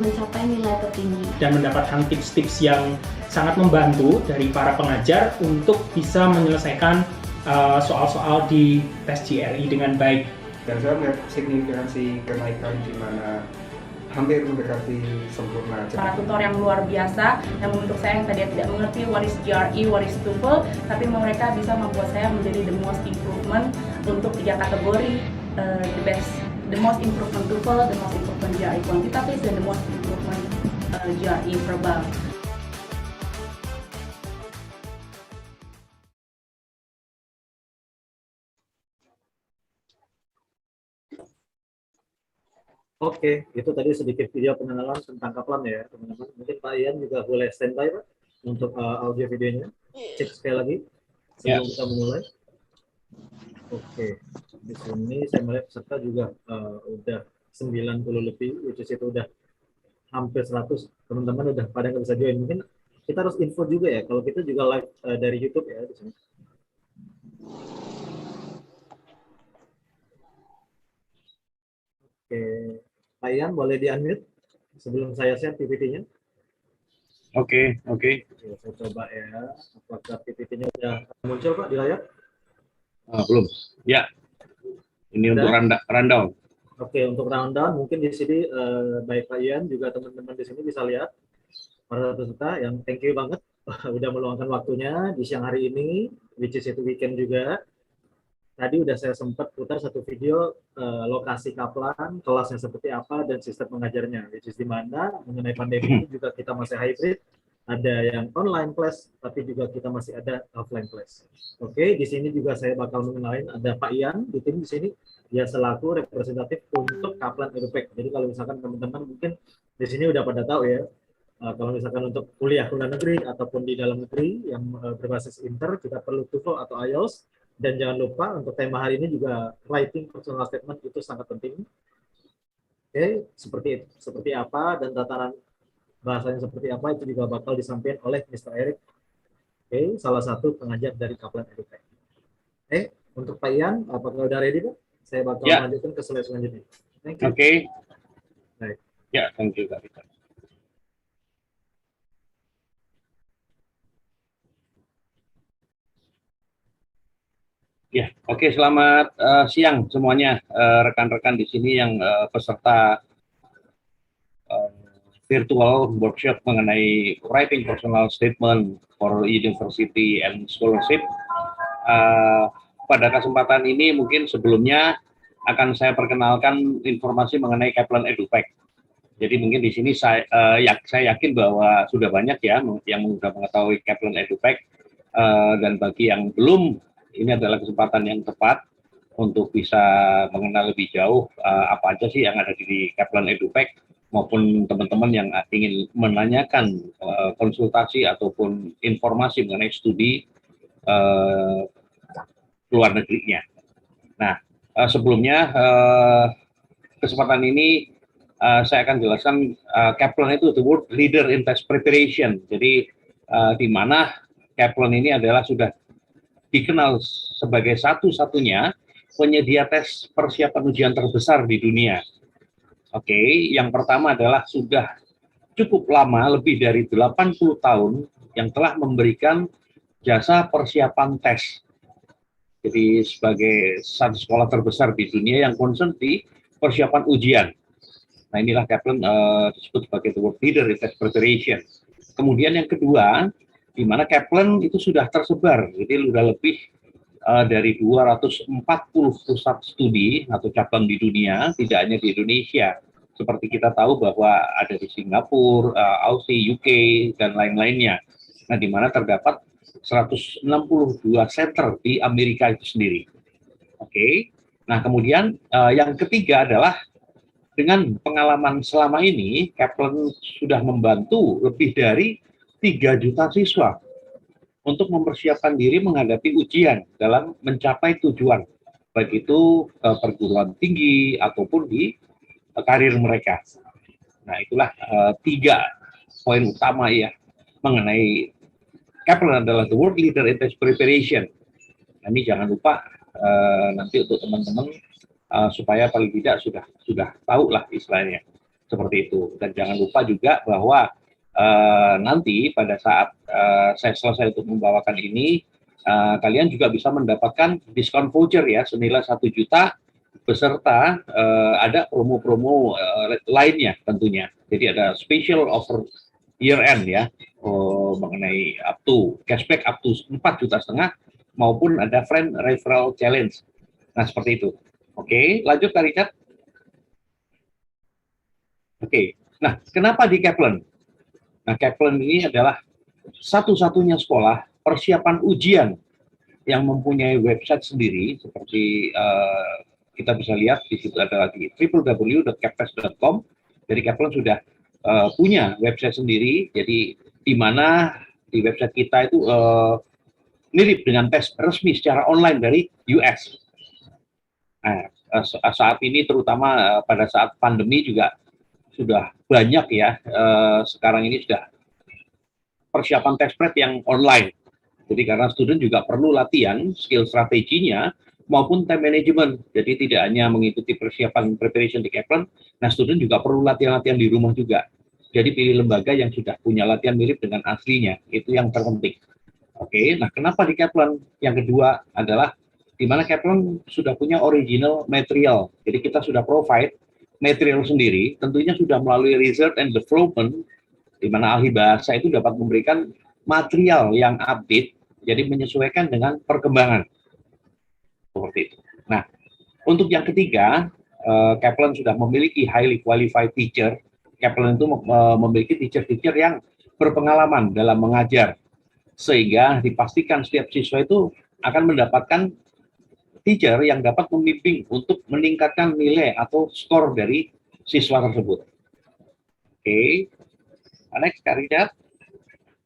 mencapai nilai tertinggi. Dan mendapatkan tips-tips yang sangat membantu dari para pengajar untuk bisa menyelesaikan soal-soal di tes GRE dengan baik. Dan saya melihat signifikansi kenaikan di mana hampir mendekati sempurna. Para tutor yang luar biasa, yang untuk saya yang tadi tidak mengerti what is GRE, what is TOEFL, tapi mereka bisa membuat saya menjadi the most improvement untuk 3 kategori, the most improvement TOEFL, the most improvement GRE kuantitatif, dan the most improvement GRE verbal. Oke, itu tadi sedikit video pengenalan tentang Kaplan ya, teman-teman. Mungkin Pak Ian juga boleh standby, Pak, untuk audio videonya. Cek sekali lagi sebelum kita memulai. Oke, di sini saya melihat peserta juga udah 90 lebih, which is itu udah hampir 100. Teman-teman udah pada nggak bisa join. Mungkin kita harus info juga ya, kalau kita juga live dari YouTube ya di sini. Oke, Pak Ian boleh di-unmute sebelum saya share PPT-nya. Oke. Saya coba ya, apakah PPT-nya sudah muncul Pak di layar? Belum. Ya, ini Udah? untuk rundown. Oke, untuk rundown mungkin di sini baik Pak Ian juga teman-teman di sini bisa lihat para peserta yang thank you banget udah meluangkan waktunya di siang hari ini, which is itu weekend juga. Tadi udah saya sempat putar satu video lokasi Kaplan, kelasnya seperti apa, dan sistem mengajarnya, which is di mana mengenai pandemi ini juga kita masih hybrid, ada yang online class, tapi juga kita masih ada offline class. Oke, di sini juga saya bakal mengenalin ada Pak Ian di tim di sini, dia selaku representatif untuk KAPLAN Edupac. Jadi kalau misalkan teman-teman mungkin di sini udah pada tahu ya, kalau misalkan untuk kuliah luar negeri ataupun di dalam negeri yang berbasis inter, kita perlu TOEFL atau IELTS. Dan jangan lupa untuk tema hari ini juga writing personal statement itu sangat penting. Oke, seperti apa dan tataran bahasanya seperti apa itu juga bakal disampaikan oleh Mr. Eric. Oke, salah satu pengajar dari KAPLAN Edupac. Untuk Pak Ian, apakah udah ready Pak? Saya bakal lanjutkan ke slide selanjutnya. Thank you. Oke. Baik. Ya, thank you Kak Peter. Ya, oke. Selamat siang semuanya, rekan-rekan di sini yang peserta virtual workshop mengenai writing personal statement for university and scholarship. Pada kesempatan ini mungkin sebelumnya akan saya perkenalkan informasi mengenai KAPLAN Edupac. Jadi mungkin di sini saya yakin bahwa sudah banyak ya yang sudah mengetahui KAPLAN Edupac, dan bagi yang belum, ini adalah kesempatan yang tepat untuk bisa mengenal lebih jauh apa aja sih yang ada di KAPLAN Edupac, maupun teman-teman yang ingin menanyakan konsultasi ataupun informasi mengenai studi luar negerinya. Nah, sebelumnya kesempatan ini saya akan jelaskan KAPLAN itu the world leader in test preparation. Jadi di mana KAPLAN ini adalah sudah dikenal sebagai satu-satunya penyedia tes persiapan ujian terbesar di dunia. Oke, yang pertama adalah sudah cukup lama, lebih dari 80 tahun, yang telah memberikan jasa persiapan tes. Jadi sebagai satu sekolah terbesar di dunia yang concern di persiapan ujian. Nah, inilah KAPLAN disebut sebagai the world leader in test preparation. Kemudian yang kedua, di mana KAPLAN itu sudah tersebar, jadi sudah lebih dari 240 pusat studi atau cabang di dunia, tidak hanya di Indonesia. Seperti kita tahu bahwa ada di Singapura, Aussie, UK, dan lain-lainnya. Nah, di mana terdapat 162 center di Amerika itu sendiri. Oke. Nah, kemudian yang ketiga adalah dengan pengalaman selama ini, KAPLAN sudah membantu lebih dari 3 juta siswa untuk mempersiapkan diri menghadapi ujian dalam mencapai tujuan, baik itu perguruan tinggi ataupun di karir mereka. Nah, itulah 3 poin utama ya mengenai KAPLAN adalah the world leader in test preparation. Nah, ini jangan lupa nanti untuk teman-teman supaya paling tidak sudah tahu lah istilahnya. Seperti itu. Dan jangan lupa juga bahwa nanti pada saat saya selesai untuk membawakan ini, kalian juga bisa mendapatkan diskon voucher ya senilai 1 juta beserta ada promo-promo lainnya tentunya. Jadi ada special offer year end ya, mengenai cashback up to 4,5 juta maupun ada friend referral challenge. Nah, seperti itu. Oke, lanjut Kak Richard. Oke, nah kenapa di Kaplan? Nah, Kaplan ini adalah satu-satunya sekolah persiapan ujian yang mempunyai website sendiri, seperti kita bisa lihat di situ ada lagi www.kaplas.com. Jadi Kaplan sudah punya website sendiri, jadi di mana di website kita itu mirip dengan tes resmi secara online dari US. Nah, saat ini terutama pada saat pandemi juga sudah banyak ya, sekarang ini sudah persiapan test prep yang online. Jadi karena student juga perlu latihan skill strateginya maupun time management. Jadi tidak hanya mengikuti persiapan preparation di Kaplan, nah student juga perlu latihan-latihan di rumah juga. Jadi pilih lembaga yang sudah punya latihan mirip dengan aslinya, itu yang terpenting. Oke, nah kenapa di Kaplan? Yang kedua adalah di mana Kaplan sudah punya original material. Jadi kita sudah provide material sendiri, tentunya sudah melalui research and development, di mana ahli bahasa itu dapat memberikan material yang update, jadi menyesuaikan dengan perkembangan. Seperti itu. Nah, untuk yang ketiga, Kaplan sudah memiliki highly qualified teacher. Kaplan itu memiliki teacher-teacher yang berpengalaman dalam mengajar, sehingga dipastikan setiap siswa itu akan mendapatkan teacher yang dapat membimbing untuk meningkatkan nilai atau skor dari siswa tersebut. Oke, next Kak Richard.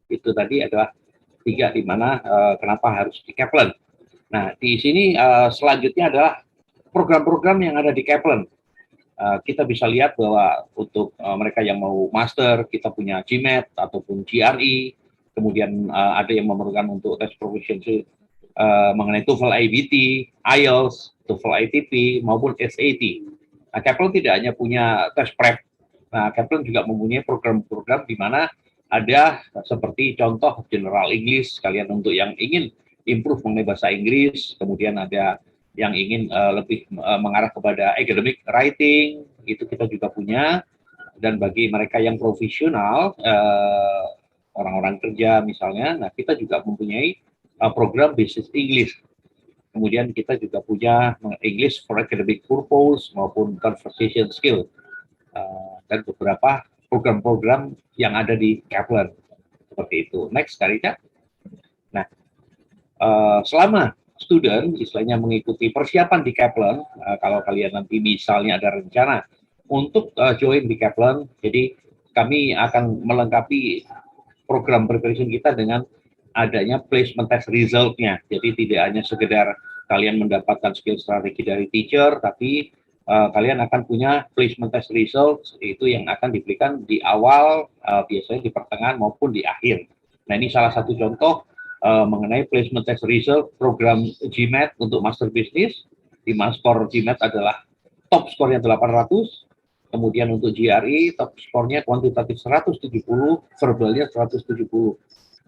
Itu tadi adalah 3 di mana kenapa harus di Kaplan. Nah, di sini selanjutnya adalah program-program yang ada di Kaplan. Kita bisa lihat bahwa untuk mereka yang mau master, kita punya GMAT ataupun GRE, kemudian ada yang memerlukan untuk tes proficiency mengenai TOEFL IBT, IELTS, TOEFL ITP, maupun SAT. Nah, Kaplan tidak hanya punya tes prep, nah, Kaplan juga mempunyai program-program di mana ada seperti contoh General English, kalian untuk yang ingin improve mengenai bahasa Inggris, kemudian ada yang ingin lebih mengarah kepada academic writing, itu kita juga punya. Dan bagi mereka yang profesional, orang-orang kerja misalnya, nah kita juga mempunyai program Business English. Kemudian kita juga punya English for Academic Purpose maupun Conversation Skill. Dan beberapa program-program yang ada di Kaplan. Seperti itu. Next, Karita. Nah, selama student istilahnya mengikuti persiapan di Kaplan, kalau kalian nanti misalnya ada rencana untuk join di Kaplan, jadi kami akan melengkapi program preparation kita dengan adanya placement test result-nya. Jadi tidak hanya sekedar kalian mendapatkan skill strategi dari teacher, tapi kalian akan punya placement test result, itu yang akan diberikan di awal, biasanya di pertengahan maupun di akhir. Nah, ini salah satu contoh mengenai placement test result program GMAT untuk Master Business, di mana skor GMAT adalah top skornya 800, kemudian untuk GRE top skornya kuantitatif 170, verbalnya 170.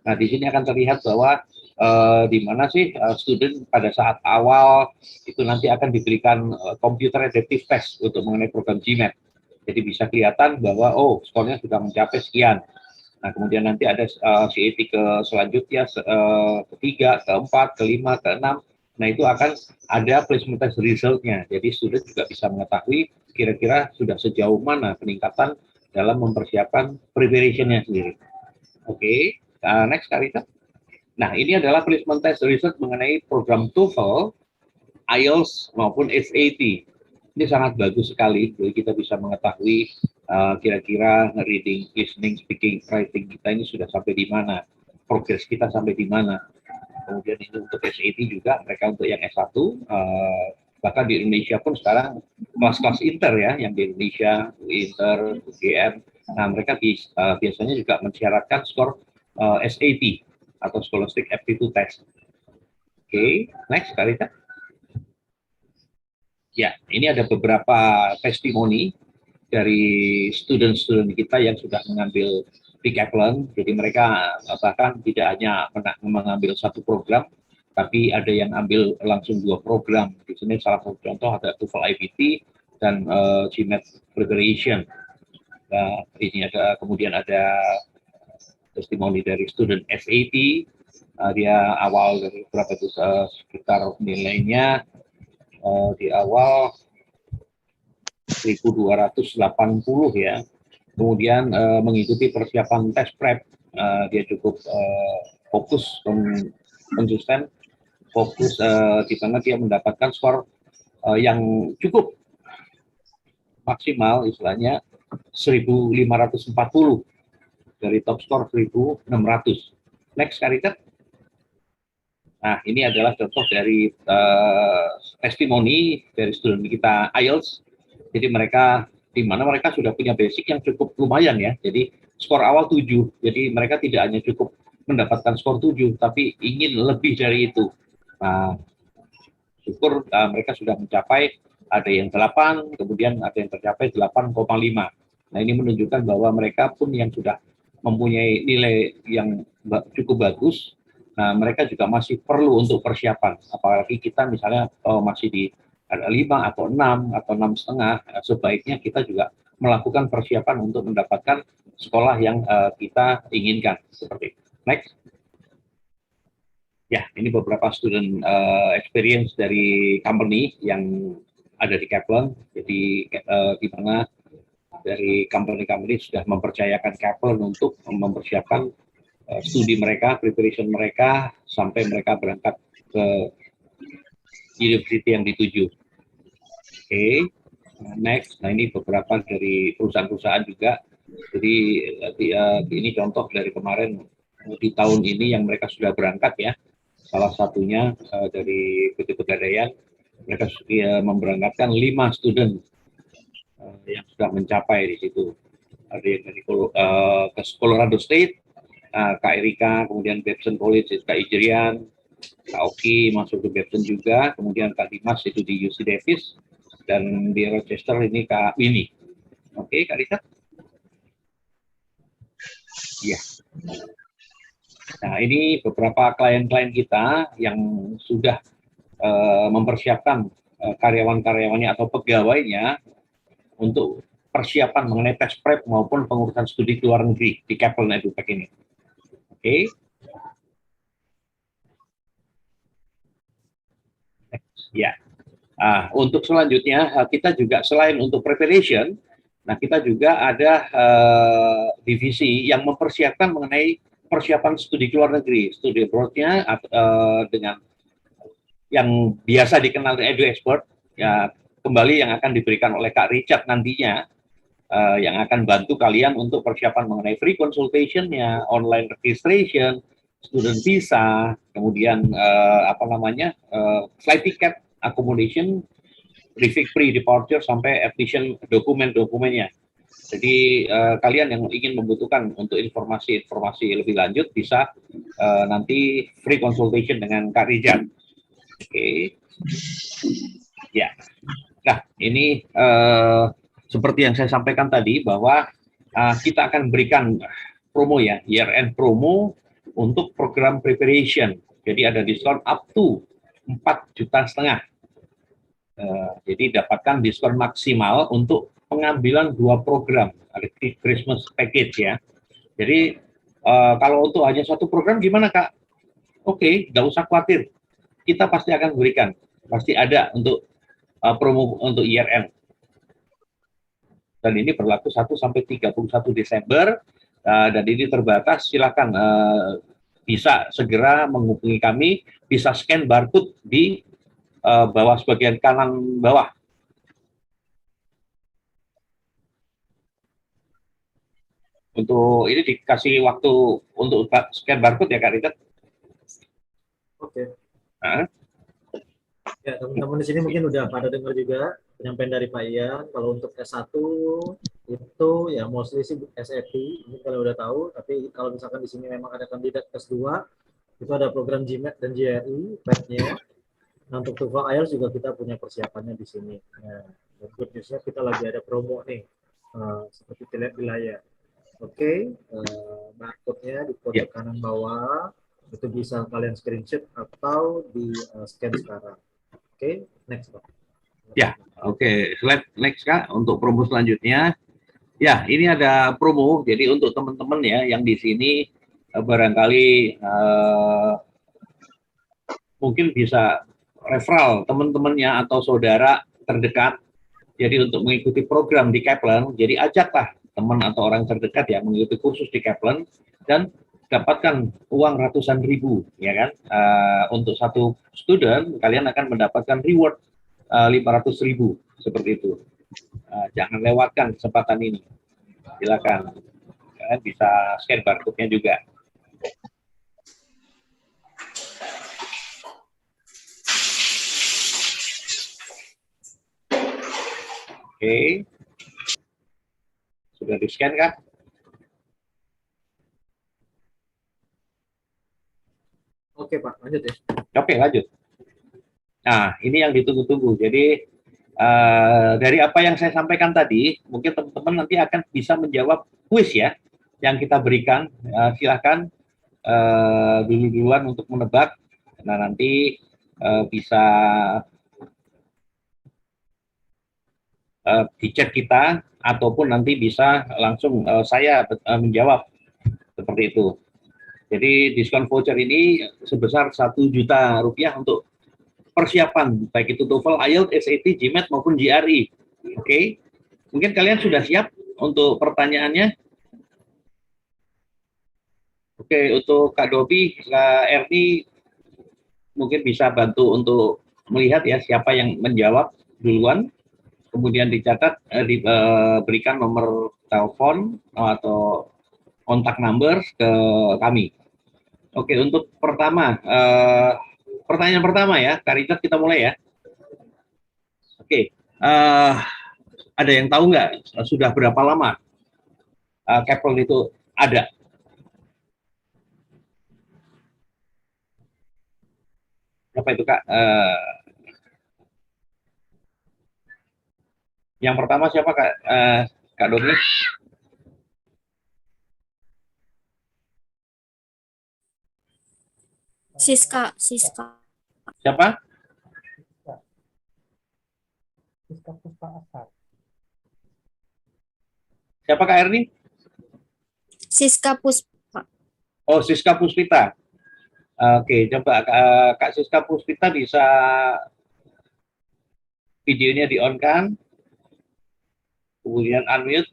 Nah, di sini akan terlihat bahwa di mana sih student pada saat awal itu nanti akan diberikan computer adaptive test untuk mengenai program GMAT. Jadi bisa kelihatan bahwa skornya sudah mencapai sekian. Nah, kemudian nanti ada CET ke selanjutnya, ketiga, keempat, kelima, keenam. Nah, itu akan ada placement test result-nya. Jadi student juga bisa mengetahui kira-kira sudah sejauh mana peningkatan dalam mempersiapkan preparation-nya sendiri. Oke. Next, Karita. Nah, ini adalah placement test result mengenai program TOEFL, IELTS, maupun SAT. Ini sangat bagus sekali, jadi kita bisa mengetahui kira-kira reading, listening, speaking, writing kita ini sudah sampai di mana, progress kita sampai di mana. Kemudian ini untuk SAT juga, mereka untuk yang S1, bahkan di Indonesia pun sekarang kelas-kelas inter ya, yang di Indonesia, inter, UGM, nah mereka biasanya juga mensyaratkan skor SAT atau Scholastic Aptitude Test. Oke, next, Karita. Ya, ini ada beberapa testimoni dari student-student kita yang sudah mengambil di KAPLAN. Jadi mereka bahkan tidak hanya mengambil satu program, tapi ada yang ambil langsung 2 program. Di sini salah satu contoh ada TOEFL IBT dan GMAT Preparation. Nah, ini ada, kemudian ada testimoni dari student SAT. Dia awal dari berapa itu, sekitar nilainya di awal 1280 ya. Kemudian mengikuti persiapan tes prep, dia cukup fokus, konsisten, fokus, di mana dia mendapatkan skor yang cukup maksimal, istilahnya 1540 dari top skor 1600. Next, Karika. Nah, ini adalah contoh dari testimoni dari student kita IELTS. Jadi mereka, di mana mereka sudah punya basic yang cukup lumayan ya. Jadi skor awal 7. Jadi mereka tidak hanya cukup mendapatkan skor 7, tapi ingin lebih dari itu. Nah, syukur mereka sudah mencapai, ada yang 8, kemudian ada yang tercapai 8,5. Nah, ini menunjukkan bahwa mereka pun yang sudah mempunyai nilai yang cukup bagus. Nah, mereka juga masih perlu untuk persiapan. Apalagi kita misalnya masih di ada 5 atau 6 atau 6,5, sebaiknya kita juga melakukan persiapan untuk mendapatkan sekolah yang kita inginkan. Seperti next. Ya, ini beberapa student experience dari company yang ada di KAPLAN. Jadi di mana dari company-company sudah mempercayakan KAPLAN untuk mempersiapkan studi mereka, preparation mereka, sampai mereka berangkat ke university yang dituju. Oke, next. Nah, ini beberapa dari perusahaan-perusahaan juga. Jadi ini contoh dari kemarin di tahun ini yang mereka sudah berangkat ya. Salah satunya dari PT Pegadaian, mereka memberangkatkan 5 student yang sudah mencapai di situ. Ada yang dari Colorado State, Kak Erika, kemudian Babson College, Kak Ijrian, Kak Oki masuk ke Babson juga, kemudian Kak Dimas itu di UC Davis, dan di Rochester ini Kak Winnie. Oke, Kak Rita? Iya. Nah, ini beberapa klien-klien kita yang sudah mempersiapkan karyawan-karyawannya atau pegawainya untuk persiapan mengenai tes prep maupun pengurusan studi luar negeri di KAPLAN Edupac ini. Oke. Ya. Untuk selanjutnya kita juga selain untuk preparation, nah kita juga ada divisi yang mempersiapkan mengenai persiapan studi luar negeri, studi abroad-nya dengan yang biasa dikenal Edu Expert, ya kembali yang akan diberikan oleh Kak Richard nantinya, yang akan bantu kalian untuk persiapan mengenai free consultation-nya, online registration, student visa, kemudian flight ticket, accommodation, pre-departure sampai efficient dokumen-dokumennya. Jadi kalian yang ingin membutuhkan untuk informasi lebih lanjut bisa nanti free consultation dengan Kak Richard. Oke. Ya. Nah, ini seperti yang saya sampaikan tadi bahwa kita akan berikan promo ya, year-end promo untuk program preparation. Jadi ada diskon up to 4,5 juta. Jadi dapatkan diskon maksimal untuk pengambilan 2 program, ada Christmas package ya. Jadi kalau untuk hanya 1 program gimana Kak? Oke, nggak usah khawatir. Kita pasti akan berikan, pasti ada untuk promo untuk year-end. Dan ini berlaku 1 sampai 31 Desember, dan ini terbatas. Silakan bisa segera menghubungi kami, bisa scan barcode di bawah sebagian kanan bawah. Untuk ini dikasih waktu untuk scan barcode ya Kak Richard. Oke. Ya, teman-teman di sini mungkin udah pada dengar juga penyampaian dari Pak Ian. Kalau untuk S1 itu ya mostly sih SAT, ini kalian udah tahu. Tapi kalau misalkan di sini memang ada kandidat S2, itu ada program GMAT dan GRE, PET-nya. Nah, untuk TOEFL IELTS juga kita punya persiapannya di sini. Nah, good news-nya kita lagi ada promo nih. seperti terlihat di layar. Oke, barcode-nya di pojok kanan bawah, itu bisa kalian screenshot atau di scan sekarang. Oke, next Pak. Ya, oke. Slide next Kak, untuk promo selanjutnya. Ya, ini ada promo, jadi untuk teman-teman ya yang di sini barangkali mungkin bisa referral teman-temannya atau saudara terdekat. Jadi untuk mengikuti program di Kaplan, jadi ajaklah teman atau orang terdekat ya mengikuti kursus di Kaplan dan dapatkan uang ratusan ribu, ya kan? Untuk satu student kalian akan mendapatkan reward 500.000 seperti itu. Jangan lewatkan kesempatan ini. Silakan. Kalian bisa scan barcode-nya juga. Oke. Sudah di-scan kan? Oke Pak, lanjut ya. Oke, lanjut. Nah, ini yang ditunggu-tunggu. Jadi, dari apa yang saya sampaikan tadi, mungkin teman-teman nanti akan bisa menjawab kuis ya, yang kita berikan. Silahkan duluan untuk menebak. Nah, nanti bisa di chat kita, ataupun nanti bisa langsung saya menjawab. Seperti itu. Jadi diskon voucher ini sebesar Rp1.000.000 untuk persiapan, baik itu TOEFL, IELTS, SAT, GMAT maupun GRE. Oke, mungkin kalian sudah siap untuk pertanyaannya? Oke, untuk Kak Dobi, Kak Erni mungkin bisa bantu untuk melihat ya siapa yang menjawab duluan, kemudian dicatat, diberikan nomor telepon atau kontak number ke kami. Oke, untuk pertama, pertanyaan pertama ya, Kak Richard, kita mulai ya. Oke, ada yang tahu nggak sudah berapa lama Kaplan itu ada? Berapa itu Kak? Yang pertama siapa Kak? Kak Doni? Siska. Siapa? Siapa Kak Erni? Siska Puspa. Oh, Siska Puspita. Oke, coba Kak Siska Puspita bisa videonya di-on kan? Kemudian unmute.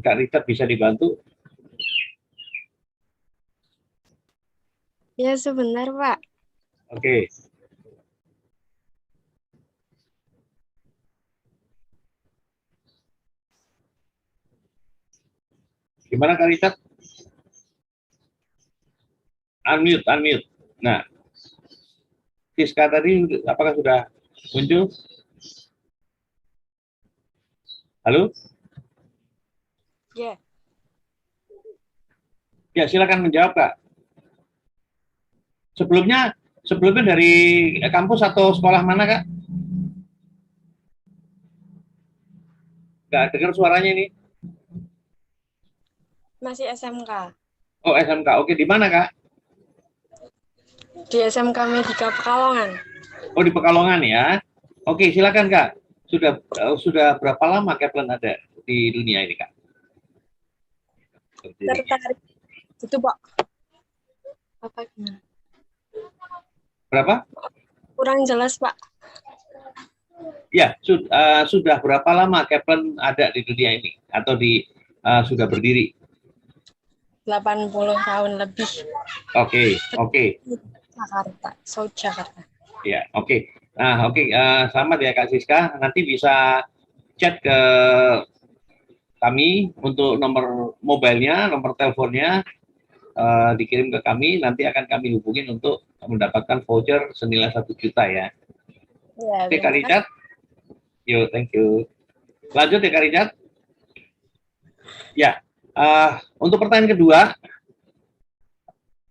Kak Richard bisa dibantu? Ya sebentar Pak. Oke. Gimana Kak Richard? Unmute. Nah, Siska tadi apakah sudah muncul? Halo? Ya. Ya, silakan menjawab Kak. Sebelumnya dari kampus atau sekolah mana Kak? Nggak dengar suaranya ini. Masih SMK. Oh, SMK. Oke, di mana Kak? Di SMK Medika Pekalongan. Oh, di Pekalongan ya. Oke, silakan Kak. Sudah berapa lama Kaplan ada di dunia ini Kak? Tertarik. Itu Pak. Apa gimana? Berapa? Kurang jelas Pak. Ya, sudah berapa lama Kaplan ada di dunia ini atau sudah berdiri? 80 tahun lebih. Oke. Jakarta, South Jakarta. Ya, oke. Nah, oke. Selamat ya Kak Siska. Nanti bisa chat ke kami untuk nomor mobilenya, nomor teleponnya dikirim ke kami. Nanti akan kami hubungin untuk mendapatkan voucher senilai 1 juta ya. Ya, Oke, Kak Richard. Yo, thank you. Lanjut ya Kak Richard. Ya, untuk pertanyaan kedua,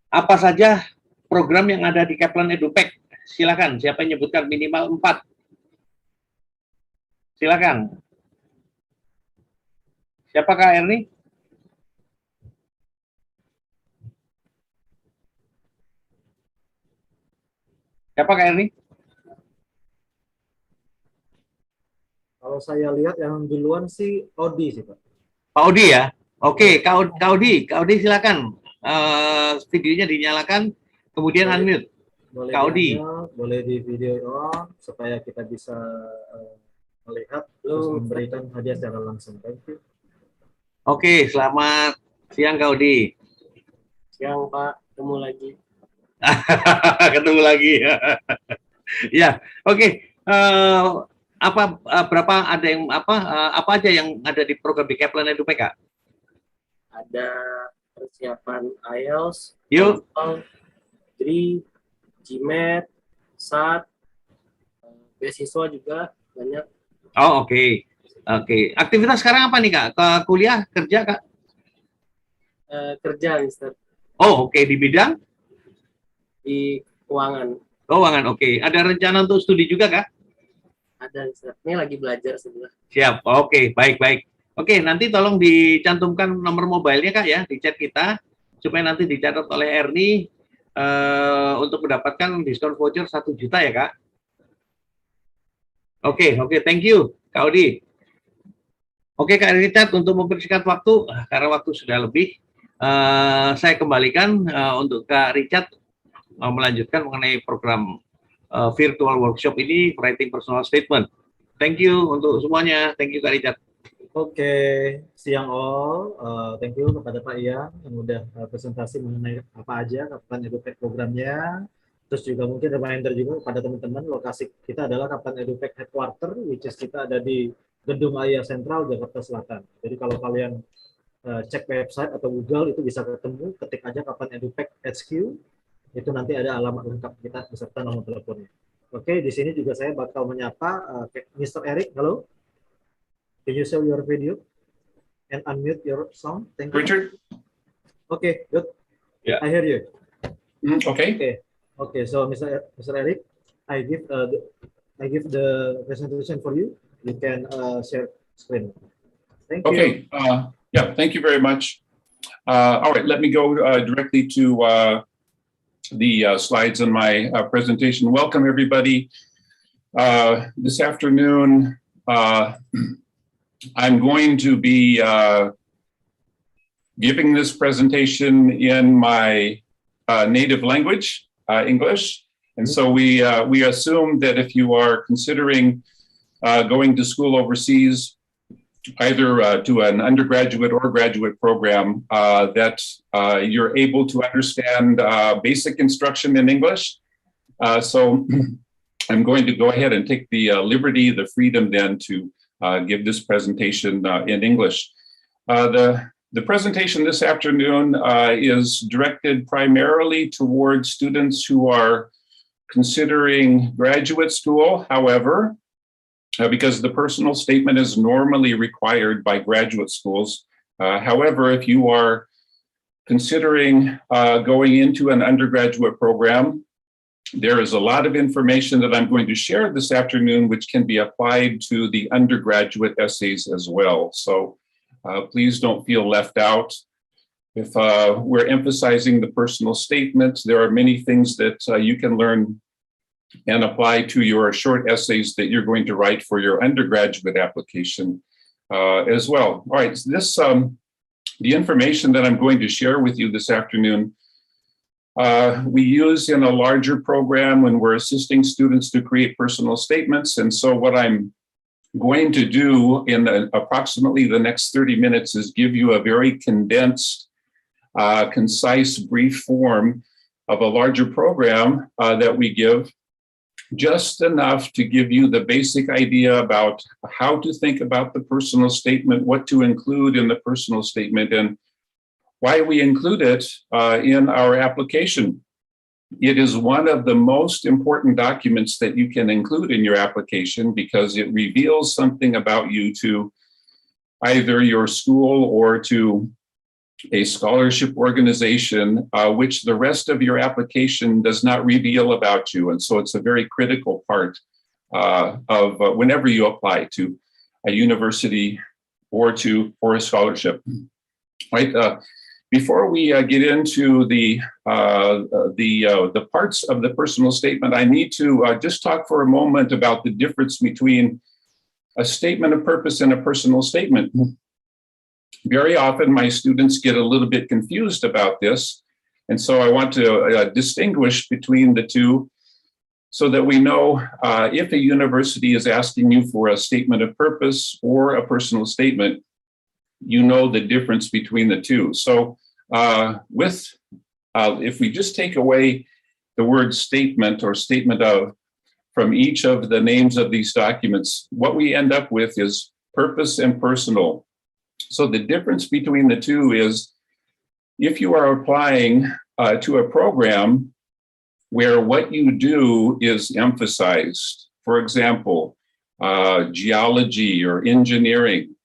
apa saja program yang ada di Kaplan Edupac? Silakan, siapa yang menyebutkan minimal 4? Silakan. Siapa Kak Erni? Siapa Kak Erni? Kalau saya lihat yang duluan sih Odi sih Pak. Pak Odi ya? Oke, Kak Odi silakan. Videonya dinyalakan, kemudian unmute. Boleh Kak Odi. Boleh di video on supaya kita bisa melihat terus memberikan hadiah secara langsung. Thank you. Oke, selamat siang Kak Odi. Siang Pak, ketemu lagi. Ketemu lagi. Ya, oke. Berapa ada yang apa aja yang ada di program di KAPLAN Edupac, Kak? Ada persiapan IELTS, Yuk. Negeri, GMAT, SAT, beasiswa juga banyak. Oh, oke. Oke. Aktivitas sekarang apa nih, Kak? Ke kuliah, kerja, Kak? Kerja, Mister, Oh, oke. Di bidang? di keuangan. Keuangan, oke. Ada rencana untuk studi juga, Kak? Ada, Mister. Ini lagi belajar sebelah. Siap. Oke, baik. Oke, nanti tolong dicantumkan nomor mobilenya, Kak, ya, di chat kita, supaya nanti dicatat oleh Erni untuk mendapatkan diskon voucher 1 juta ya, Kak. Oke, thank you, Kak Odi. Oke, Kak Richard, untuk mempersingkat waktu, karena waktu sudah lebih, saya kembalikan untuk Kak Richard melanjutkan mengenai program virtual workshop ini, writing personal statement. Thank you untuk semuanya. Thank you, Kak Richard. Oke, siang all. Thank you kepada Pak Ian yang udah presentasi mengenai apa aja KAPLAN Edupac programnya. Terus juga mungkin reminder juga kepada teman-teman, lokasi kita adalah KAPLAN Edupac Headquarter, which is kita ada di Gedung Ayah Sentral, Jakarta Selatan. Jadi kalau kalian cek website atau Google itu bisa ketemu, ketik aja KAPLAN Edupac HQ, itu nanti ada alamat lengkap kita beserta nomor teleponnya. Oke, di sini juga saya bakal menyapa Mr. Eric. Halo. Can you show your video and unmute your sound? Thank you. Richard? Okay, good. Yeah. I hear you. Okay. Okay. So, Mr. Eric, I give the presentation for you. You can share screen. Thank you. Okay. Yeah, thank you very much. All right, let me go directly to the slides in my presentation. Welcome, everybody. This afternoon, I'm going to be giving this presentation in my native language, English. And so we assume that if you are considering going to school overseas, either to an undergraduate or graduate program, that you're able to understand basic instruction in English. So I'm going to go ahead and take the liberty, the freedom then to give this presentation in English. The presentation this afternoon is directed primarily towards students who are considering graduate school. However, because the personal statement is normally required by graduate schools. However, if you are considering going into an undergraduate program, there is a lot of information that I'm going to share this afternoon, which can be applied to the undergraduate essays as well. So please don't feel left out. If we're emphasizing the personal statement, there are many things that you can learn and apply to your short essays that you're going to write for your undergraduate application as well. All right, so this, the information that I'm going to share with you this afternoon, we use in a larger program when we're assisting students to create personal statements. And so what I'm going to do in approximately the next 30 minutes is give you a very condensed, concise, brief form of a larger program that we give, just enough to give you the basic idea about how to think about the personal statement, what to include in the personal statement, and why we include it in our application. It is one of the most important documents that you can include in your application because it reveals something about you to either your school or to a scholarship organization, which the rest of your application does not reveal about you. And so it's a very critical part of whenever you apply to a university or a scholarship. Right. Before we get into the parts of the personal statement, I need to just talk for a moment about the difference between a statement of purpose and a personal statement. Very often my students get a little bit confused about this, and so I want to distinguish between the two so that we know if a university is asking you for a statement of purpose or a personal statement, you know the difference between the two. So if we just take away the word statement or statement of from each of the names of these documents, what we end up with is purpose and personal. So the difference between the two is if you are applying to a program where what you do is emphasized, for example, geology or engineering,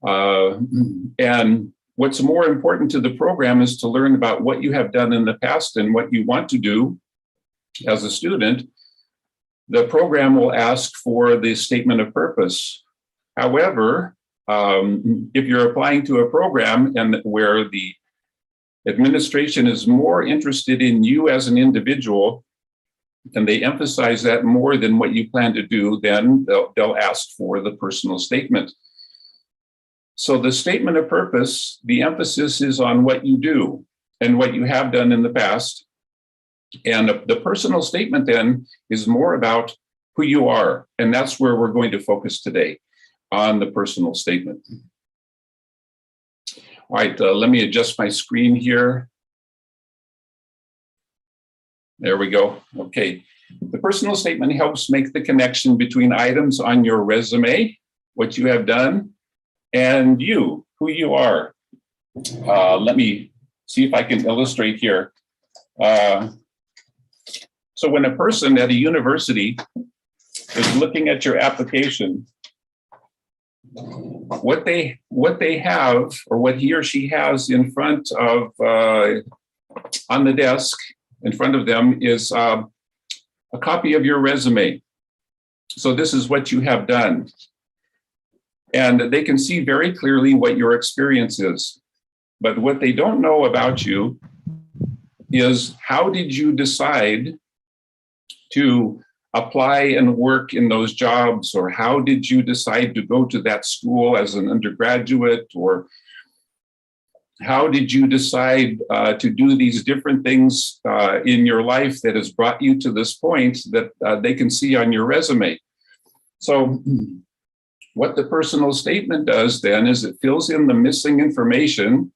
and what's more important to the program is to learn about what you have done in the past and what you want to do as a student, the program will ask for the statement of purpose. However, if you're applying to a program and where the administration is more interested in you as an individual, and they emphasize that more than what you plan to do, then they'll ask for the personal statement. So the statement of purpose, the emphasis is on what you do and what you have done in the past. And the personal statement then is more about who you are. And that's where we're going to focus today, on the personal statement. All right, let me adjust my screen here. There we go. Okay. The personal statement helps make the connection between items on your resume, what you have done, and you, who you are. Let me see if I can illustrate here. So when a person at a university is looking at your application, what they have, or what he or she has in front of, on the desk in front of them is a copy of your resume. So this is what you have done. And they can see very clearly what your experience is. But what they don't know about you is how did you decide to apply and work in those jobs, or how did you decide to go to that school as an undergraduate, or how did you decide to do these different things in your life that has brought you to this point that they can see on your resume. So what the personal statement does then is it fills in the missing information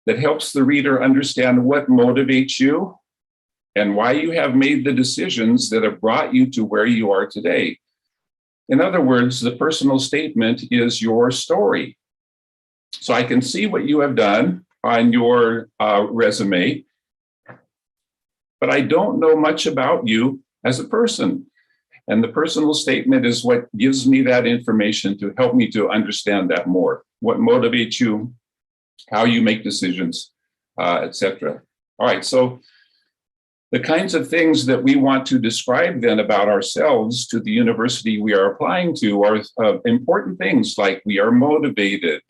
that helps the reader understand what motivates you and why you have made the decisions that have brought you to where you are today. In other words, the personal statement is your story. So I can see what you have done on your resume, but I don't know much about you as a person. And the personal statement is what gives me that information to help me to understand that more, what motivates you, how you make decisions, etc. All right, so the kinds of things that we want to describe then about ourselves to the university we are applying to are important things like we are motivated,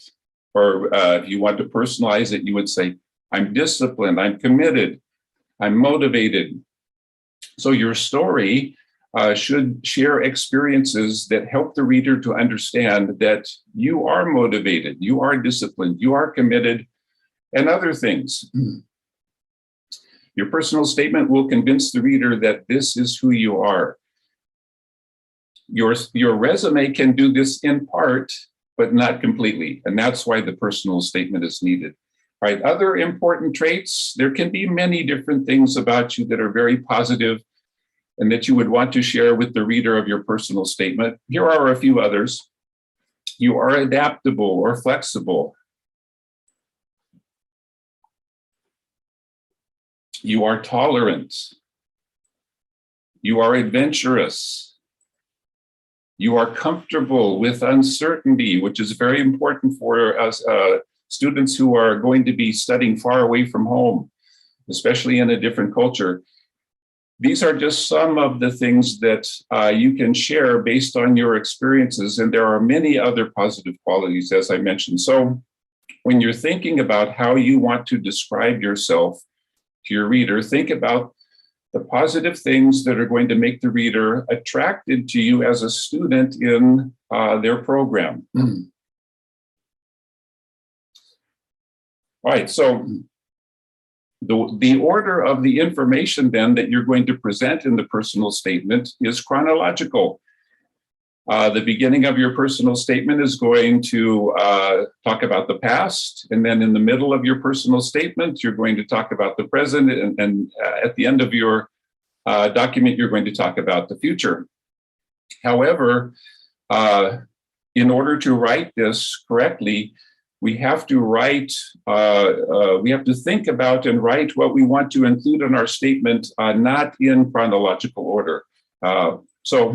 or if you want to personalize it, you would say, I'm disciplined, I'm committed, I'm motivated. So your story should share experiences that help the reader to understand that you are motivated, you are disciplined, you are committed, and other things. Your personal statement will convince the reader that this is who you are. Your resume can do this in part, but not completely. And that's why the personal statement is needed. All right, other important traits, there can be many different things about you that are very positive and that you would want to share with the reader of your personal statement. Here are a few others. You are adaptable or flexible. You are tolerant. You are adventurous. You are comfortable with uncertainty, which is very important for us students who are going to be studying far away from home, especially in a different culture. these are just some of the things that you can share based on your experiences, and there are many other positive qualities, as I mentioned. So when you're thinking about how you want to describe yourself to your reader, think about the positive things that are going to make the reader attracted to you as a student in their program. All right, so the order of the information then that you're going to present in the personal statement is chronological. The beginning of your personal statement is going to talk about the past, and then in the middle of your personal statement, you're going to talk about the present, and at the end of your document, you're going to talk about the future. However, in order to write this correctly, we have to write, we have to think about and write what we want to include in our statement, not in chronological order. So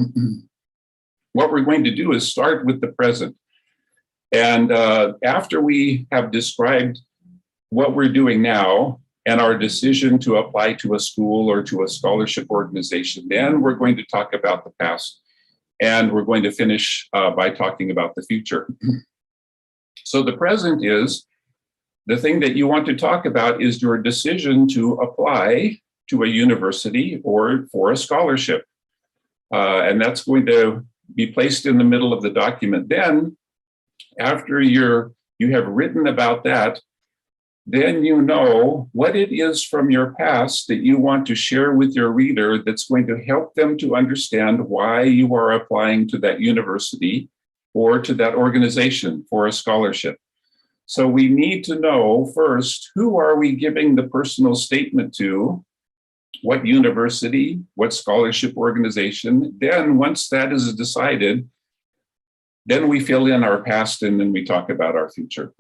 what we're going to do is start with the present. And after we have described what we're doing now and our decision to apply to a school or to a scholarship organization, then we're going to talk about the past. And we're going to finish by talking about the future. So the present is the thing that you want to talk about is your decision to apply to a university or for a scholarship. And that's going to be placed in the middle of the document. Then, after you have written about that, then you know what it is from your past that you want to share with your reader that's going to help them to understand why you are applying to that university or to that organization for a scholarship. So we need to know first, who are we giving the personal statement to? What university, what scholarship organization? Then once that is decided, then we fill in our past and then we talk about our future.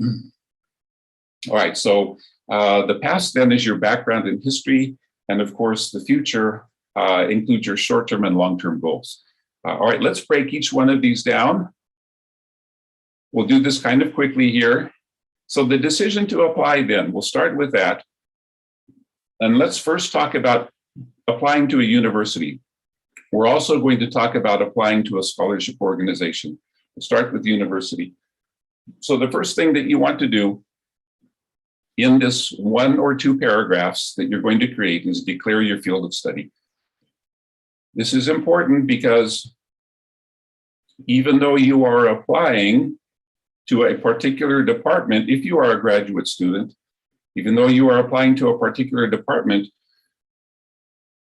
All right, so the past then is your background in history. And of course, the future includes your short-term and long-term goals. All right, let's break each one of these down. We'll do this kind of quickly here. So the decision to apply then, we'll start with that. And let's first talk about applying to a university. We're also going to talk about applying to a scholarship organization. We'll start with university. So the first thing that you want to do in this 1 or 2 paragraphs that you're going to create is declare your field of study. This is important because even though you are applying to a particular department, if you are a graduate student, even though you are applying to a particular department,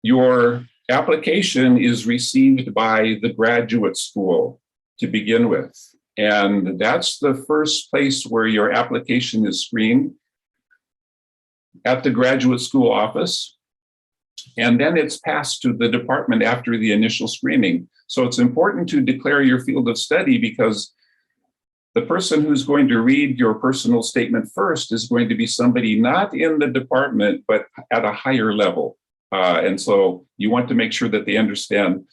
your application is received by the graduate school to begin with. And that's the first place where your application is screened at the graduate school office. And then it's passed to the department after the initial screening. So it's important to declare your field of study because the person who's going to read your personal statement first is going to be somebody not in the department, but at a higher level. And so you want to make sure that they understand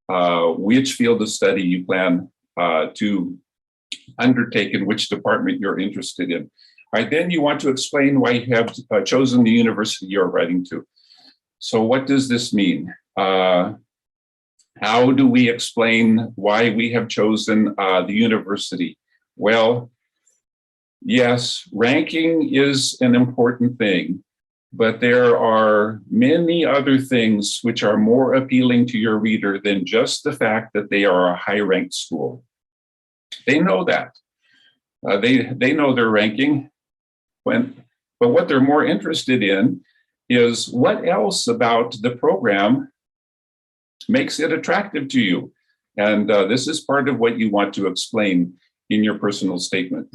which field of study you plan to undertake and which department you're interested in. All right, then you want to explain why you have chosen the university you're writing to. So what does this mean? How do we explain why we have chosen the university? Well, yes, ranking is an important thing, but there are many other things which are more appealing to your reader than just the fact that they are a high-ranked school. They know that. They know their ranking, but what they're more interested in is what else about the program makes it attractive to you. And this is part of what you want to explain in your personal statement.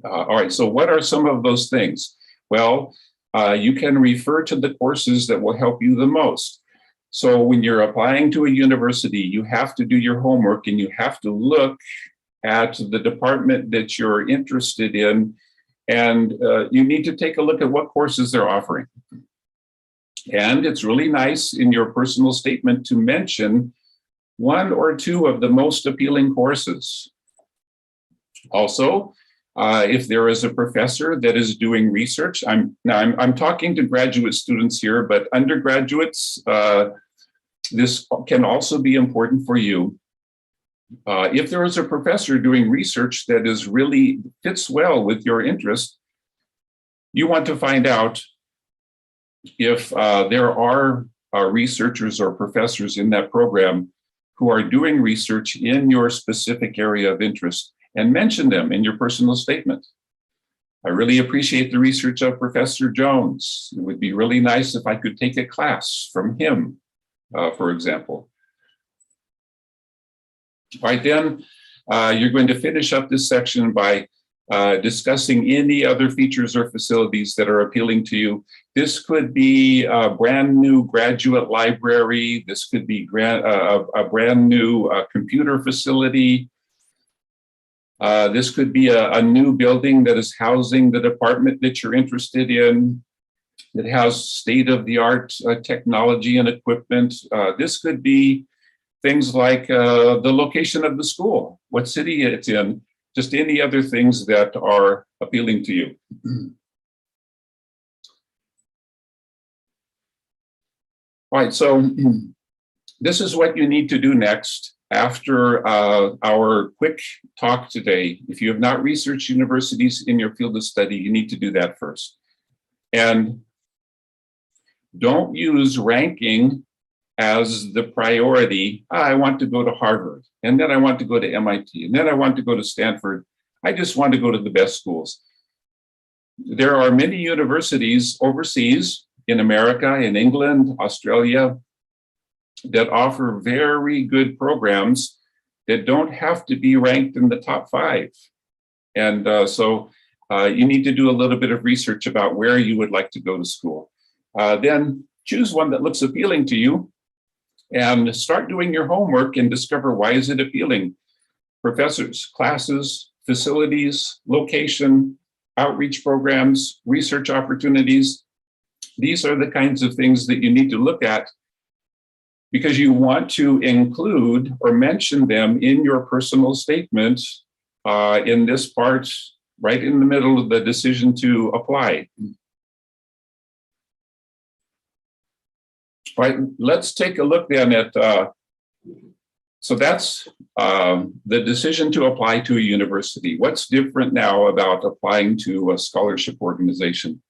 All right, so what are some of those things? Well, you can refer to the courses that will help you the most. So when you're applying to a university, you have to do your homework and you have to look at the department that you're interested in, and you need to take a look at what courses they're offering. And it's really nice in your personal statement to mention 1 or 2 of the most appealing courses. Also, If there is a professor that is doing research, I'm talking to graduate students here, but undergraduates, this can also be important for you. If there is a professor doing research that is really fits well with your interest, you want to find out if there are researchers or professors in that program who are doing research in your specific area of interest, and mention them in your personal statement. I really appreciate the research of Professor Jones. It would be really nice if I could take a class from him, for example. All right, then you're going to finish up this section by discussing any other features or facilities that are appealing to you. This could be a brand new graduate library. This could be a brand new computer facility. This could be a new building that is housing the department that you're interested in, that has state-of-the-art technology and equipment. This could be things like the location of the school, what city it's in, just any other things that are appealing to you. All right, so this is what you need to do next. After our quick talk today, if you have not researched universities in your field of study, you need to do that first. And don't use ranking as the priority. I want to go to Harvard, and then I want to go to MIT, and then I want to go to Stanford. I just want to go to the best schools. There are many universities overseas, in America, in England, Australia, that offer very good programs that don't have to be ranked in the top 5. And so you need to do a little bit of research about where you would like to go to school. Then choose one that looks appealing to you and start doing your homework and discover why is it appealing. Professors, classes, facilities, location, outreach programs, research opportunities. These are the kinds of things that you need to look at because you want to include or mention them in your personal statement in this part, right in the middle of the decision to apply. All right, let's take a look then at, so that's the decision to apply to a university. What's different now about applying to a scholarship organization?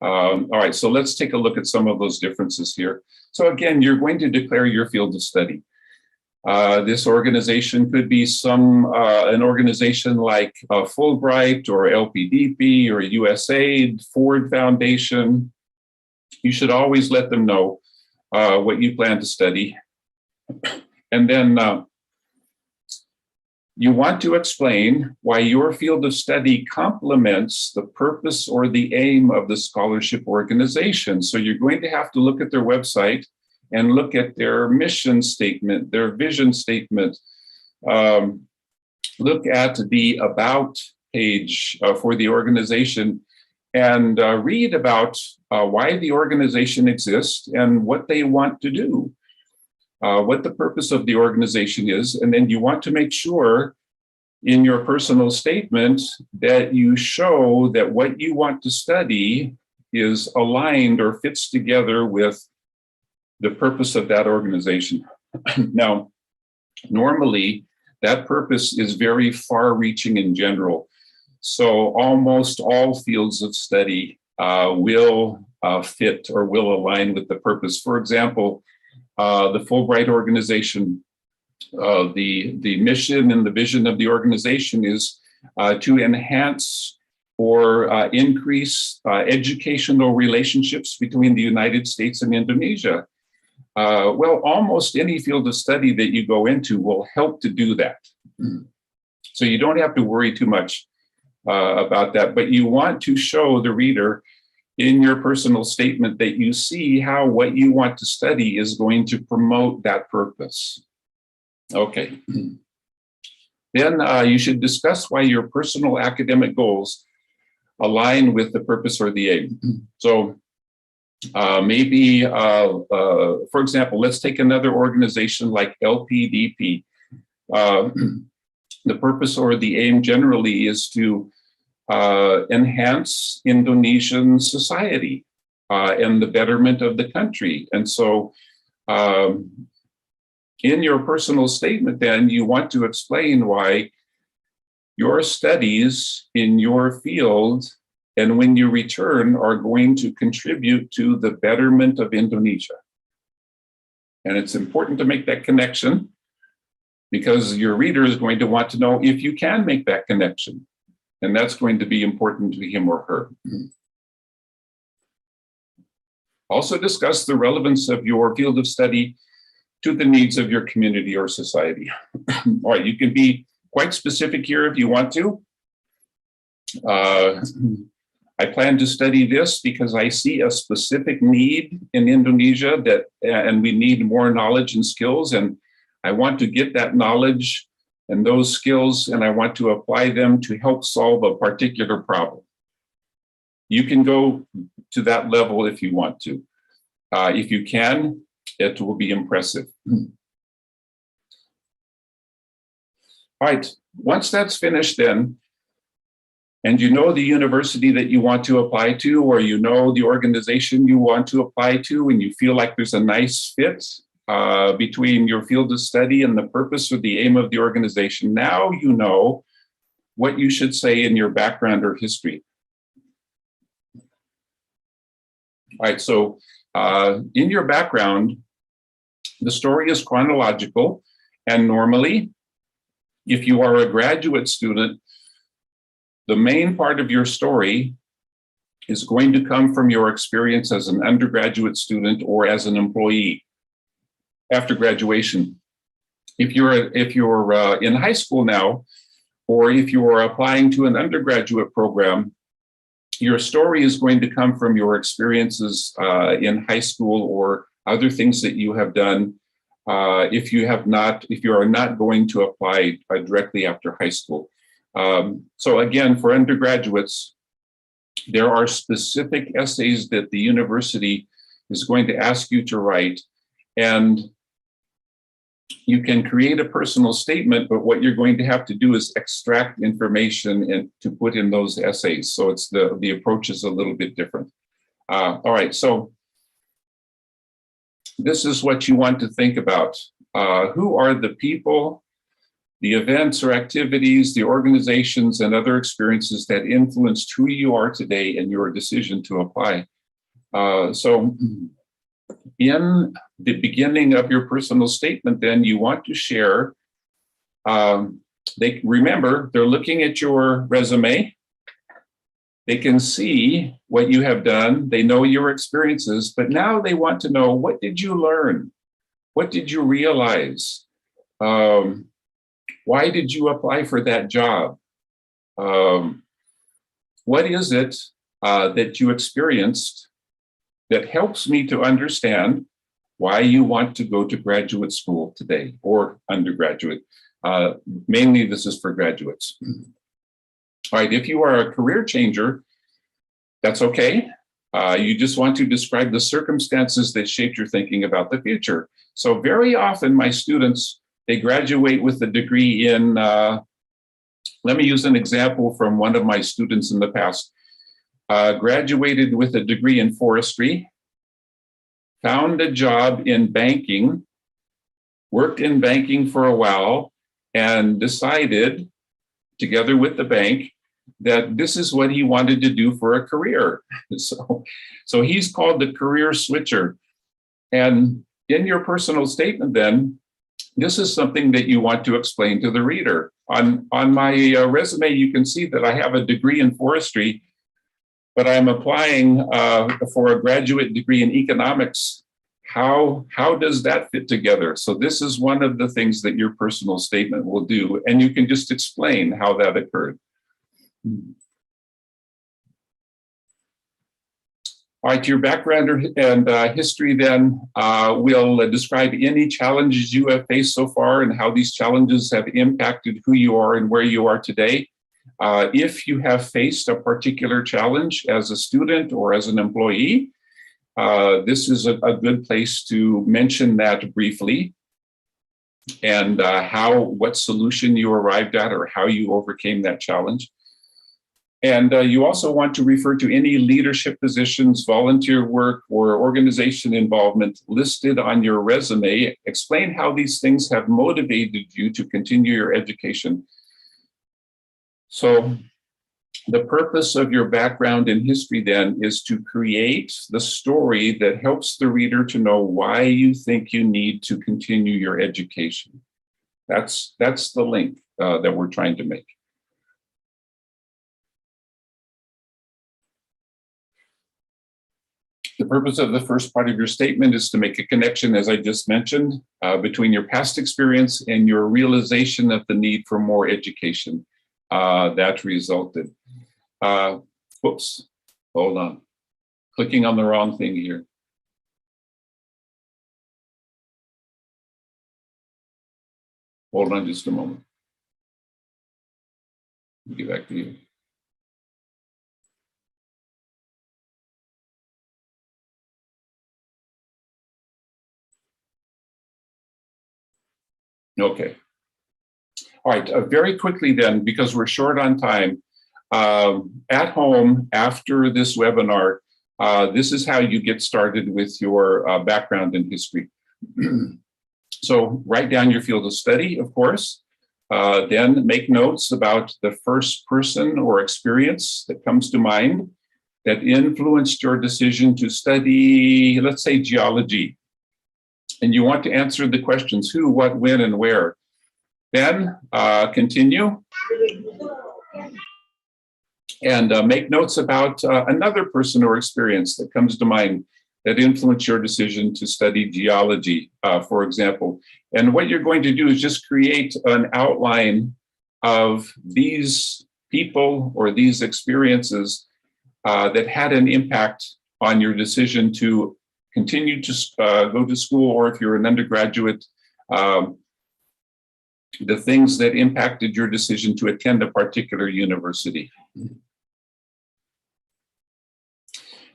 All right, so let's take a look at some of those differences here. So again, you're going to declare your field of study. This organization could be an organization like Fulbright or LPDP or USAID, Ford Foundation. You should always let them know what you plan to study. And then you want to explain why your field of study complements the purpose or the aim of the scholarship organization. So you're going to have to look at their website and look at their mission statement, their vision statement. Look at the About page for the organization and read about why the organization exists and what they want to do. What the purpose of the organization is, and then you want to make sure in your personal statement that you show that what you want to study is aligned or fits together with the purpose of that organization. Now, normally that purpose is very far-reaching in general. So almost all fields of study will fit or will align with the purpose. For example, the Fulbright organization, the mission and the vision of the organization is to enhance or increase educational relationships between the United States and Indonesia. Well, almost any field of study that you go into will help to do that. So you don't have to worry too much about that, but you want to show the reader in your personal statement that you see how what you want to study is going to promote that purpose. Okay. Then you should discuss why your personal academic goals align with the purpose or the aim. So maybe, for example, let's take another organization like LPDP. The purpose or the aim generally is to enhance Indonesian society and the betterment of the country. And so in your personal statement, then, you want to explain why your studies in your field and when you return are going to contribute to the betterment of Indonesia. And it's important to make that connection because your reader is going to want to know if you can make that connection. And that's going to be important to him or her. Also discuss the relevance of your field of study to the needs of your community or society. All right, you can be quite specific here if you want to. I plan to study this because I see a specific need in Indonesia and we need more knowledge and skills, and I want to get that knowledge and those skills, and I want to apply them to help solve a particular problem. You can go to that level if you want to. If you can, it will be impressive. All right, once that's finished then, and you know the university that you want to apply to, or you know the organization you want to apply to, and you feel like there's a nice fit between your field of study and the purpose or the aim of the organization, now you know what you should say in your background or history. All right, so in your background, the story is chronological, and normally, if you are a graduate student, the main part of your story is going to come from your experience as an undergraduate student or as an employee after graduation. If you're in high school now, or if you are applying to an undergraduate program, your story is going to come from your experiences in high school or other things that you have done if you are not going to apply directly after high school. So again, for undergraduates, there are specific essays that the university is going to ask you to write, and you can create a personal statement, but what you're going to have to do is extract information and to put in those essays. So it's the approach is a little bit different. All right, so this is what you want to think about. Who are the people, the events or activities, the organizations and other experiences that influenced who you are today and your decision to apply? So in the beginning of your personal statement, then you want to share, remember, they're looking at your resume. They can see what you have done. They know your experiences, but now they want to know, what did you learn? What did you realize? Why did you apply for that job? What is it that you experienced that helps me to understand why you want to go to graduate school today or undergraduate? Mainly this is for graduates. All right, if you are a career changer, that's okay. You just want to describe the circumstances that shaped your thinking about the future. So very often my students, they graduate with a degree in, let me use an example from one of my students in the past. Graduated with a degree in forestry, found a job in banking, worked in banking for a while, and decided, together with the bank, that this is what he wanted to do for a career. So he's called the career switcher. And in your personal statement then, this is something that you want to explain to the reader. On my resume, you can see that I have a degree in forestry, but I'm applying for a graduate degree in economics. How does that fit together? So this is one of the things that your personal statement will do, and you can just explain how that occurred. All right, your background and history then will describe any challenges you have faced so far and how these challenges have impacted who you are and where you are today. If you have faced a particular challenge as a student or as an employee, this is a good place to mention that briefly and what solution you arrived at or how you overcame that challenge. And you also want to refer to any leadership positions, volunteer work, or organization involvement listed on your resume. Explain how these things have motivated you to continue your education. So the purpose of your background in history then is to create the story that helps the reader to know why you think you need to continue your education. That's the link that we're trying to make. The purpose of the first part of your statement is to make a connection, as I just mentioned, between your past experience and your realization of the need for more education that resulted. Whoops, hold on. Clicking on the wrong thing here. Hold on just a moment. Get back to you. Okay. All right, very quickly then, because we're short on time, at home after this webinar, this is how you get started with your background in history. So write down your field of study, of course, then make notes about the first person or experience that comes to mind that influenced your decision to study, let's say, geology. And you want to answer the questions who, what, when, and where. Then continue and make notes about another person or experience that comes to mind that influenced your decision to study geology, for example. And what you're going to do is just create an outline of these people or these experiences that had an impact on your decision to continue to go to school, or if you're an undergraduate, the things that impacted your decision to attend a particular university.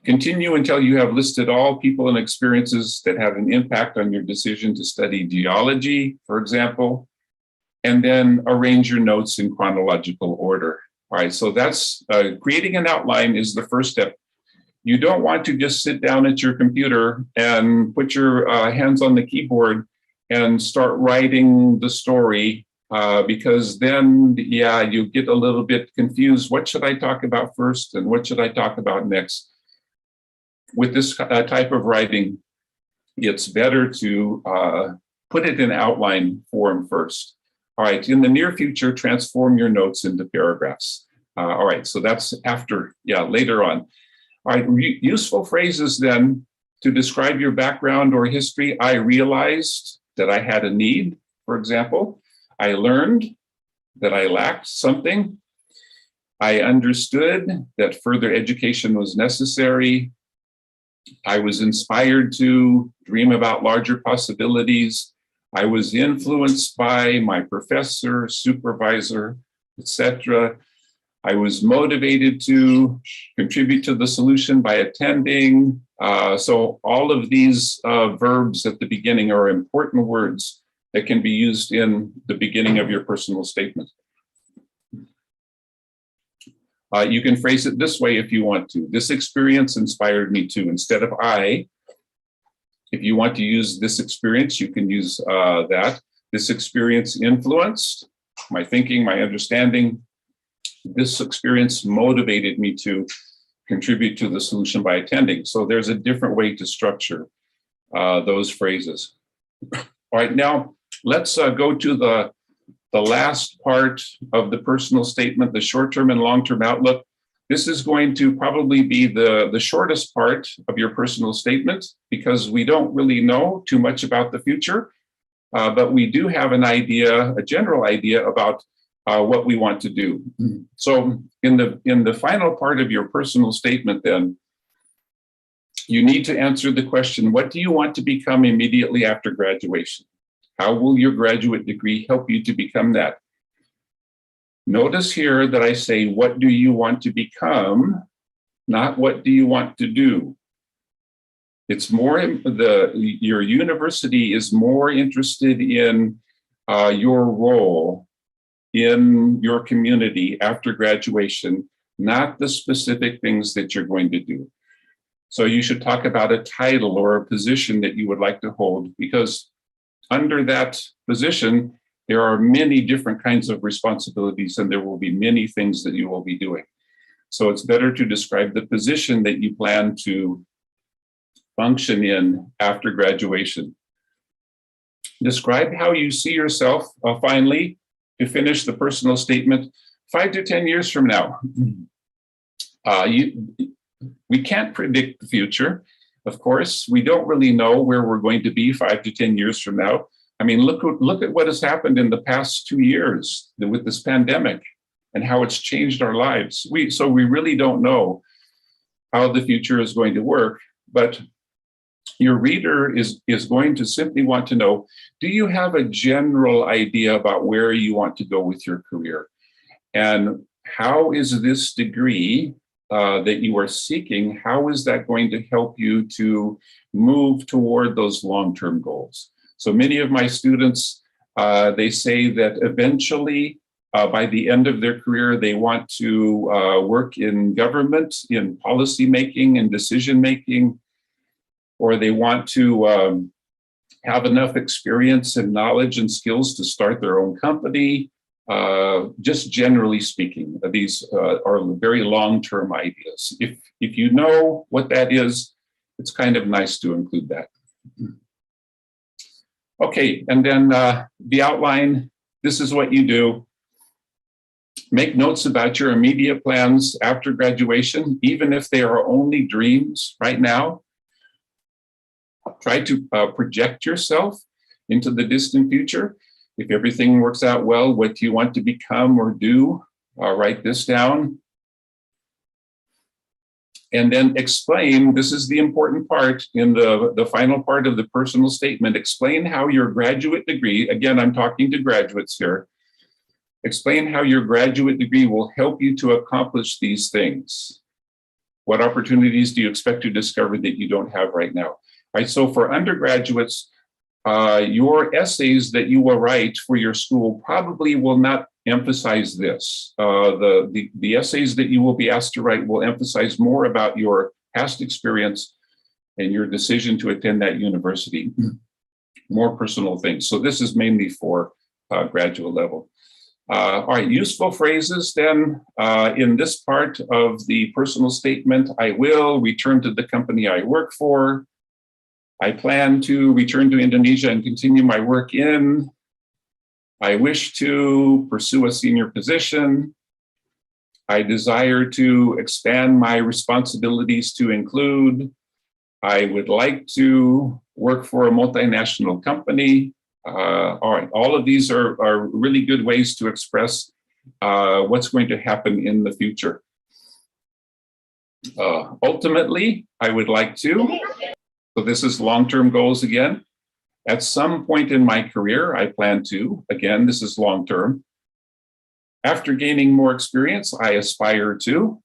Continue until you have listed all people and experiences that had an impact on your decision to study geology, for example, and then arrange your notes in chronological order. All right, so that's creating an outline is the first step. You don't want to just sit down at your computer and put your hands on the keyboard and start writing the story, because then, yeah, you get a little bit confused. What should I talk about first and what should I talk about next? With this type of writing, it's better to put it in outline form first. All right, in the near future, transform your notes into paragraphs. All right, so that's after, later on. All right, useful phrases then to describe your background or history. I realized that I had a need, for example. I learned that I lacked something. I understood that further education was necessary. I was inspired to dream about larger possibilities. I was influenced by my professor, supervisor, etc. I was motivated to contribute to the solution by attending. So all of these verbs at the beginning are important words that can be used in the beginning of your personal statement. You can phrase it this way if you want to. This experience inspired me to, instead of I. If you want to use this experience, you can use that. This experience influenced my thinking, my understanding. This experience motivated me to contribute to the solution by attending. So there's a different way to structure those phrases. All right, now let's go to the last part of the personal statement, the short-term and long-term outlook. This is going to probably be the shortest part of your personal statement because we don't really know too much about the future, but we do have an idea, a general idea about what we want to do. So in the final part of your personal statement then, you need to answer the question, what do you want to become immediately after graduation? How will your graduate degree help you to become that? Notice here that I say, what do you want to become, not what do you want to do? It's more, your university is more interested in your role in your community after graduation not the specific things that you're going to do. So you should talk about a title or a position that you would like to hold, because under that position, there are many different kinds of responsibilities, and there will be many things that you will be doing. So it's better to describe the position that you plan to function in after graduation. Describe how you see yourself, finally, to finish the personal statement, 5 to 10 years from now. We can't predict the future. Of course, we don't really know where we're going to be 5 to 10 years from now. I mean, look at what has happened in the past 2 years with this pandemic and how it's changed our lives. So we really don't know how the future is going to work, but your reader is going to simply want to know, do you have a general idea about where you want to go with your career? And how is this degree that you are seeking, how is that going to help you to move toward those long-term goals? So many of my students, they say that eventually, by the end of their career, they want to work in government, in policy making and decision making, or they want to have enough experience and knowledge and skills to start their own company. Just generally speaking, these are very long-term ideas. If you know what that is, it's kind of nice to include that. Okay, and then the outline, this is what you do. Make notes about your immediate plans after graduation, even if they are only dreams right now. Try to project yourself into the distant future. If everything works out well, what you want to become or do, write this down. And then explain, this is the important part in the final part of the personal statement, explain how your graduate degree, again, I'm talking to graduates here, explain how your graduate degree will help you to accomplish these things. What opportunities do you expect to discover that you don't have right now? Right, so for undergraduates, your essays that you will write for your school probably will not emphasize this. The essays that you will be asked to write will emphasize more about your past experience and your decision to attend that university, more personal things. So this is mainly for graduate level. All right, useful phrases then. In this part of the personal statement, I will return to the company I work for. I plan to return to Indonesia and continue my work in. I wish to pursue a senior position. I desire to expand my responsibilities to include. I would like to work for a multinational company. All right, all of these are really good ways to express what's going to happen in the future. Ultimately, I would like to, so this is long-term goals again. At some point in my career, I plan to, again, this is long-term. After gaining more experience, I aspire to.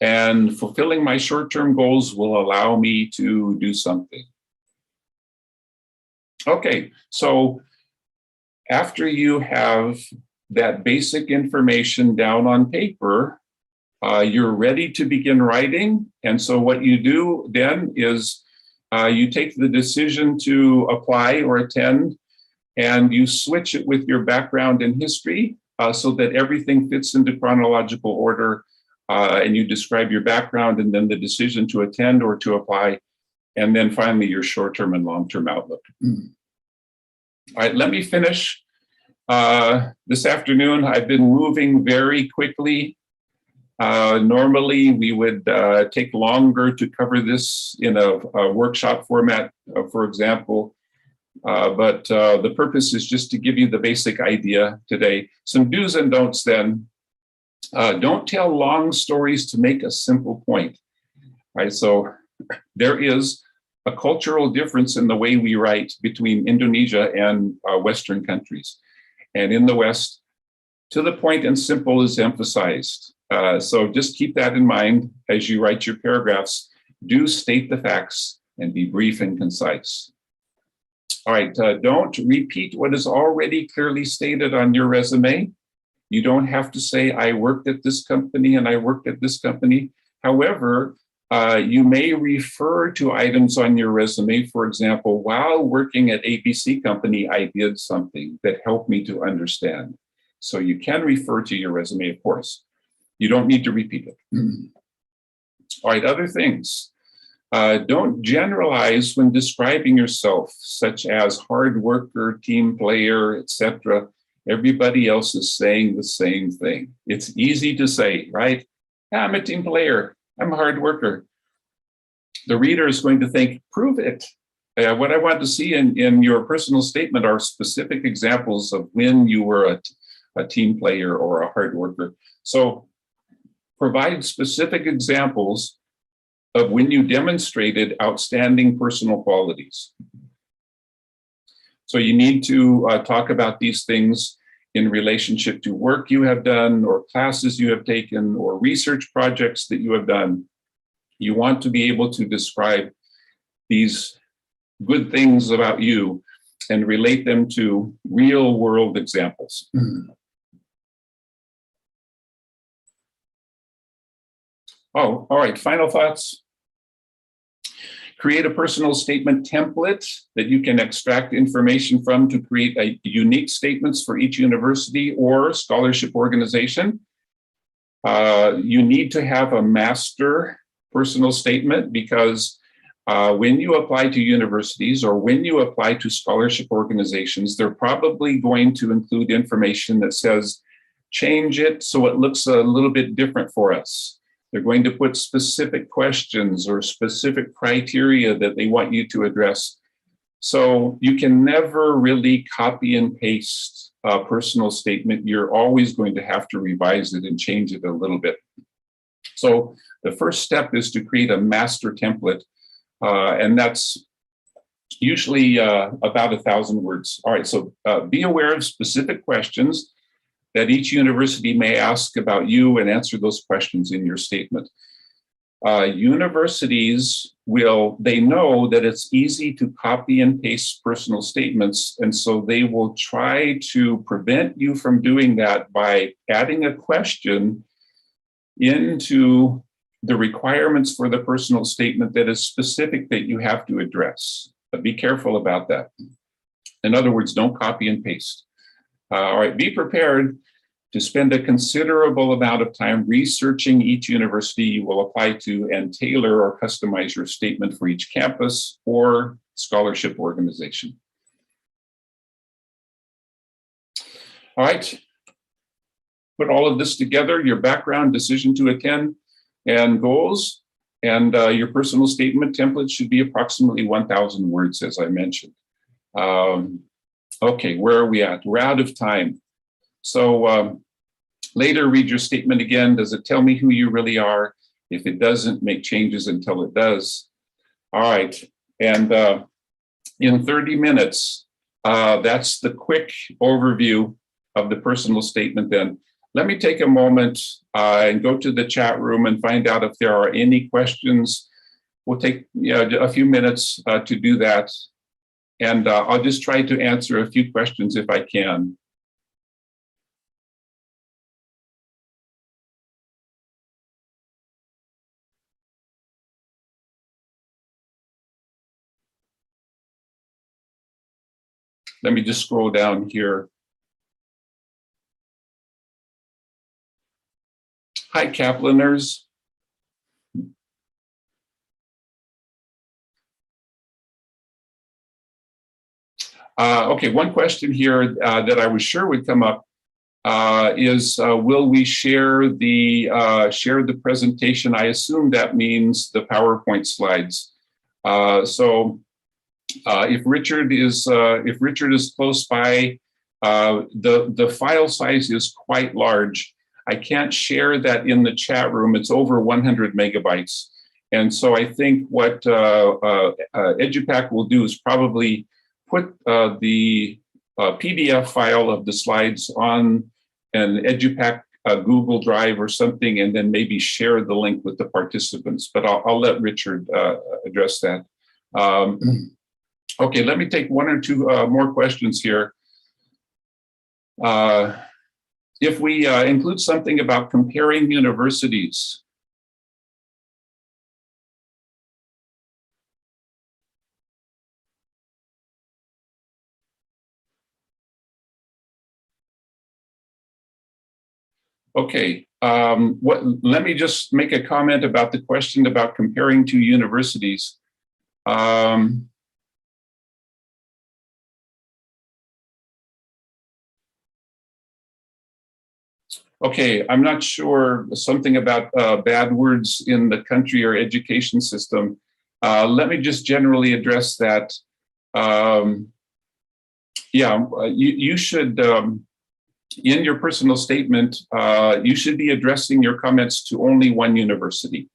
And fulfilling my short-term goals will allow me to do something. Okay, so after you have that basic information down on paper, you're ready to begin writing. And so what you do then is you take the decision to apply or attend and you switch it with your background in history so that everything fits into chronological order, and you describe your background and then the decision to attend or to apply, and then finally your short-term and long-term outlook. All right, let me finish. This afternoon, I've been moving very quickly. Normally, we would take longer to cover this in a workshop format, for example, but the purpose is just to give you the basic idea today. Some do's and don'ts then. Don't tell long stories to make a simple point. All right, so there is a cultural difference in the way we write between Indonesia and Western countries. And in the West, to the point and simple is emphasized. So just keep that in mind as you write your paragraphs. Do state the facts and be brief and concise. All right, don't repeat what is already clearly stated on your resume. You don't have to say, I worked at this company and I worked at this company. However, you may refer to items on your resume. For example, while working at ABC company, I did something that helped me to understand. So you can refer to your resume, of course. You don't need to repeat it. All right, other things. Don't generalize when describing yourself, such as hard worker, team player, etc. Everybody else is saying the same thing. It's easy to say, right? I'm a team player. I'm a hard worker. The reader is going to think, prove it. What I want to see in your personal statement are specific examples of when you were a team player or a hard worker. So provide specific examples of when you demonstrated outstanding personal qualities. So you need to talk about these things in relationship to work you have done, or classes you have taken, or research projects that you have done. You want to be able to describe these good things about you and relate them to real world examples. Oh, all right, final thoughts. Create a personal statement template that you can extract information from to create unique statements for each university or scholarship organization. You need to have a master personal statement because when you apply to universities or when you apply to scholarship organizations, they're probably going to include information that says, change it so it looks a little bit different for us. They're going to put specific questions or specific criteria that they want you to address. So you can never really copy and paste a personal statement. You're always going to have to revise it and change it a little bit. So the first step is to create a master template, and that's usually about 1,000 words. All right, so be aware of specific questions that each university may ask about you and answer those questions in your statement. Universities they know that it's easy to copy and paste personal statements, and so they will try to prevent you from doing that by adding a question into the requirements for the personal statement that is specific that you have to address. But be careful about that. In other words, don't copy and paste. All right, be prepared to spend a considerable amount of time researching each university you will apply to and tailor or customize your statement for each campus or scholarship organization. All right, put all of this together, your background, decision to attend, and goals, and your personal statement template should be approximately 1,000 words, as I mentioned. Okay, where are we at? We're out of time. So later, read your statement again. Does it tell me who you really are? If it doesn't, make changes until it does. All right, and in 30 minutes, that's the quick overview of the personal statement then. Let me take a moment and go to the chat room and find out if there are any questions. We'll take a few minutes to do that. And I'll just try to answer a few questions if I can. Let me just scroll down here. Hi, Kaplaners. Okay, one question here that I was sure would come up is, will we share the presentation? I assume that means the PowerPoint slides. So if Richard is close by, the file size is quite large. I can't share that in the chat room. It's over 100 megabytes. And so I think what Edupac will do is probably put the PDF file of the slides on an Edupac Google Drive or something, and then maybe share the link with the participants. But I'll let Richard address that. Okay, let me take one or two more questions here. if we include something about comparing universities. Okay, let me just make a comment about the question about comparing two universities. Okay, I'm not sure, something about bad words in the country or education system. Let me just generally address that. You should, in your personal statement, you should be addressing your comments to only one university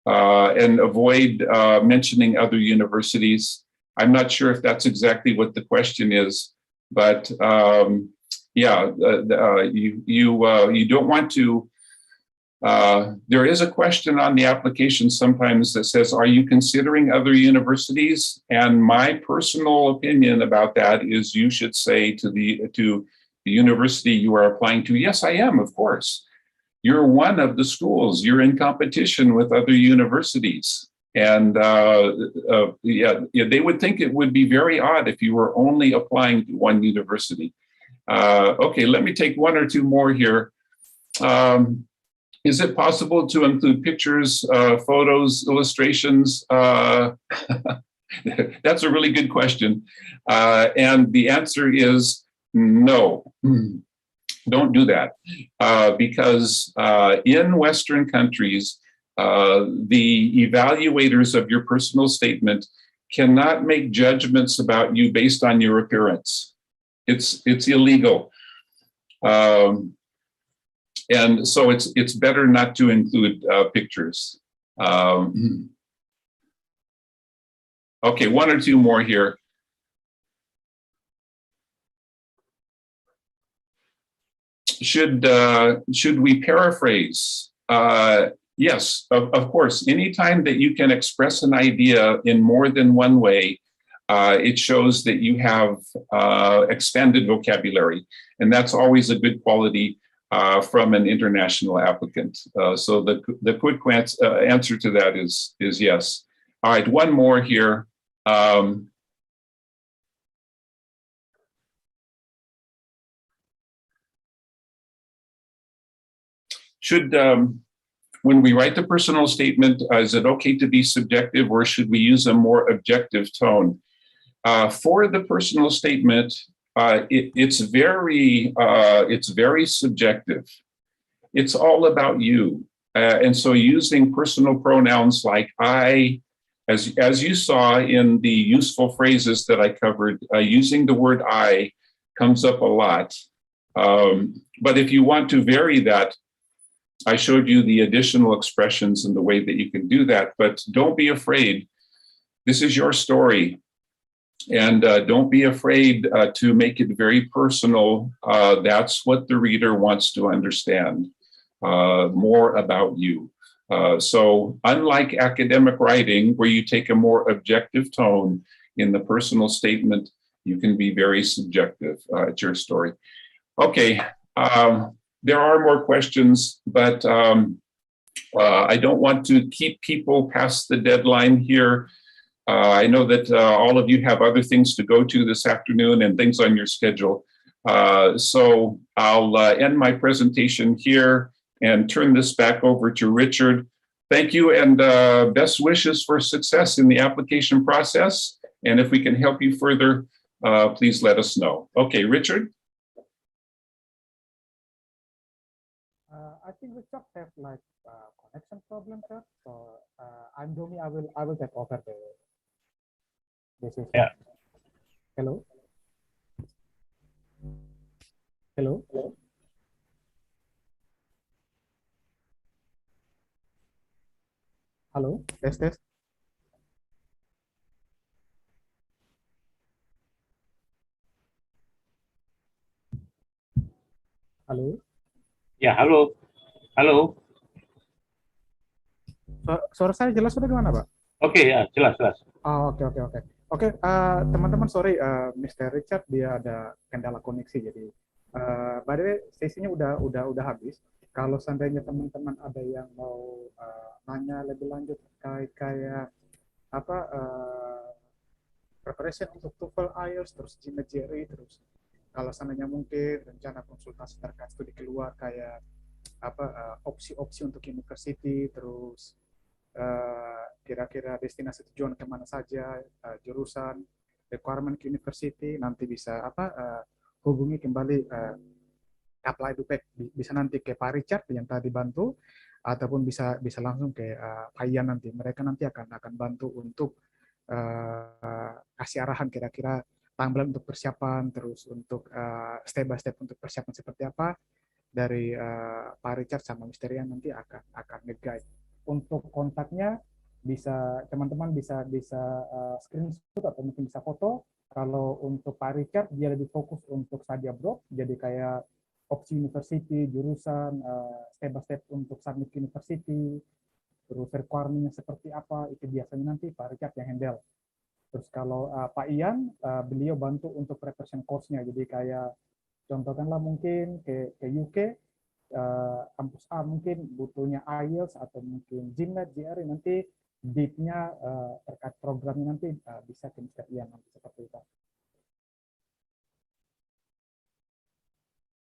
and avoid mentioning other universities. I'm not sure if that's exactly what the question is, but you don't want to. There is a question on the application sometimes that says, "Are you considering other universities?" And my personal opinion about that is, you should say to the university you are applying to, "Yes, I am, of course. You're one of the schools. You're in competition with other universities." And they would think it would be very odd if you were only applying to one university. Okay, let me take one or two more here. Is it possible to include pictures, photos, illustrations? That's a really good question. And the answer is no. Don't do that. Because in Western countries, the evaluators of your personal statement cannot make judgments about you based on your appearance. It's illegal. And so it's better not to include pictures. Okay, one or two more here. Should we paraphrase? Yes, of course. Anytime that you can express an idea in more than one way, it shows that you have expanded vocabulary, and that's always a good quality from an international applicant. So the quick answer to that is yes. All right, one more here. When we write the personal statement, is it okay to be subjective, or should we use a more objective tone? For the personal statement, it's very subjective. It's all about you. And so using personal pronouns like I, as you saw in the useful phrases that I covered, using the word I comes up a lot. But if you want to vary that, I showed you the additional expressions and the way that you can do that, but don't be afraid. This is your story. And don't be afraid to make it very personal. That's what the reader wants to understand, more about you. So unlike academic writing, where you take a more objective tone, in the personal statement, you can be very subjective. It's your story. Okay, there are more questions, but I don't want to keep people past the deadline here. I know that all of you have other things to go to this afternoon and things on your schedule. So I'll end my presentation here and turn this back over to Richard. Thank you, and best wishes for success in the application process. And if we can help you further, please let us know. Okay, Richard? I think we just have like connection problem, sir. So I'm Domi. I will take over the Beasiswa. Yeah. Hello. Hello. Hello. Test. Halo. Ya, halo. Halo. Suara saya jelas atau gimana, Pak? Oke, ya, jelas. Oh, oke. Oke, teman-teman, sorry, Mr. Richard dia ada kendala koneksi, jadi By the way, sesinya udah habis. Kalau seandainya teman-teman ada yang mau nanya lebih lanjut terkait kayak apa preparation untuk TOEFL, IELTS, terus GMAT, GRE, terus kalau seandainya mungkin rencana konsultasi terkait studi keluar kayak apa opsi-opsi untuk university, terus kira-kira destinasi tujuan kemana saja, jurusan, requirement ke university, nanti bisa hubungi kembali KAPLAN Edupac, bisa nanti ke Pak Richard yang tadi bantu, ataupun bisa langsung ke Pak Ian nanti. Mereka nanti akan bantu untuk kasih arahan kira-kira tambahan untuk persiapan, terus untuk step by step untuk persiapan seperti apa dari Pak Richard sama Mr. Ian nanti akan nge-guide. Untuk kontaknya bisa teman-teman bisa screenshot atau mungkin bisa foto. Kalau untuk Pak Richard dia lebih fokus untuk study abroad, jadi kayak opsi university, jurusan, step by step untuk submit ke university, terus requirement-nya seperti apa, itu biasanya nanti Pak Richard yang handle. Terus kalau Pak Ian, beliau bantu untuk preparation course-nya, jadi kayak contohkanlah mungkin ke UK, kampus A mungkin butuhnya IELTS atau mungkin GMAT, GRE, nanti deep-nya terkait programnya nanti bisa ke Mr. Ian nanti seperti itu.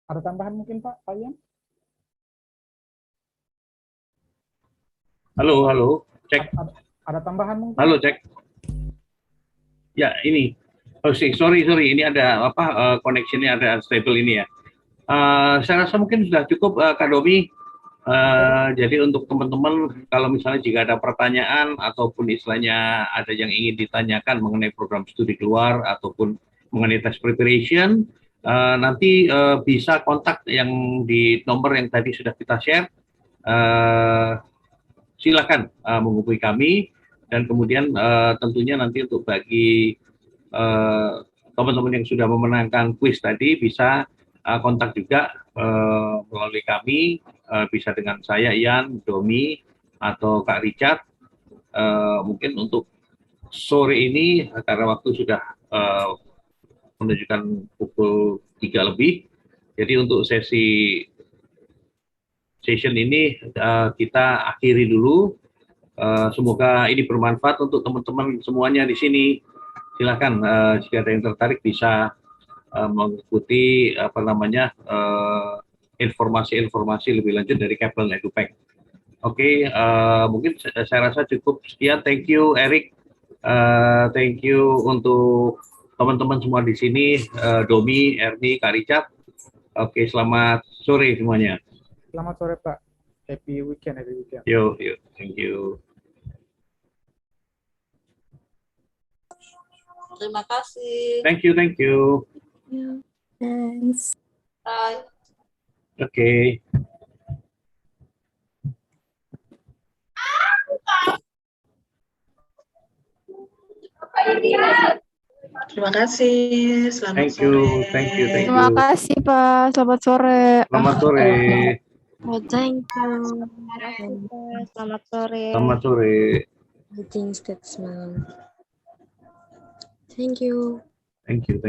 Ada tambahan mungkin Pak Ian? Halo, cek. Ada tambahan mungkin? Halo, cek. Ya, ini. Oh, sorry, ini ada connection-nya ada unstable ini ya. Saya rasa mungkin sudah cukup, Kak Domi. Jadi untuk teman-teman, kalau misalnya jika ada pertanyaan ataupun istilahnya ada yang ingin ditanyakan mengenai program studi keluar ataupun mengenai test preparation, nanti bisa kontak yang di nomor yang tadi sudah kita share. Silakan menghubungi kami, dan kemudian tentunya nanti untuk bagi teman-teman yang sudah memenangkan kuis tadi bisa kontak juga melalui kami, bisa dengan saya, Ian, Domi, atau Kak Richard. Mungkin untuk sore ini karena waktu sudah menunjukkan pukul 3 lebih, jadi untuk session ini kita akhiri dulu. Semoga ini bermanfaat untuk teman-teman semuanya di sini. Silakan jika ada yang tertarik bisa mengikuti informasi-informasi lebih lanjut dari KAPLAN Edupac. Oke, mungkin saya rasa cukup sekian. Thank you Eric, thank you untuk teman-teman semua di sini, Domi, Erni, Kak Richard. Oke, selamat sore semuanya. Selamat sore Pak. Happy weekend. Yo, thank you. Terima kasih. Thank you. Thanks. Bye. Oke. Terima kasih. Selamat Thank you. sore. Terima kasih Pak. Selamat sore. Selamat sore. Oh, thank you. Selamat sore. Selamat sore. I think that's my. Thank you. Thank you.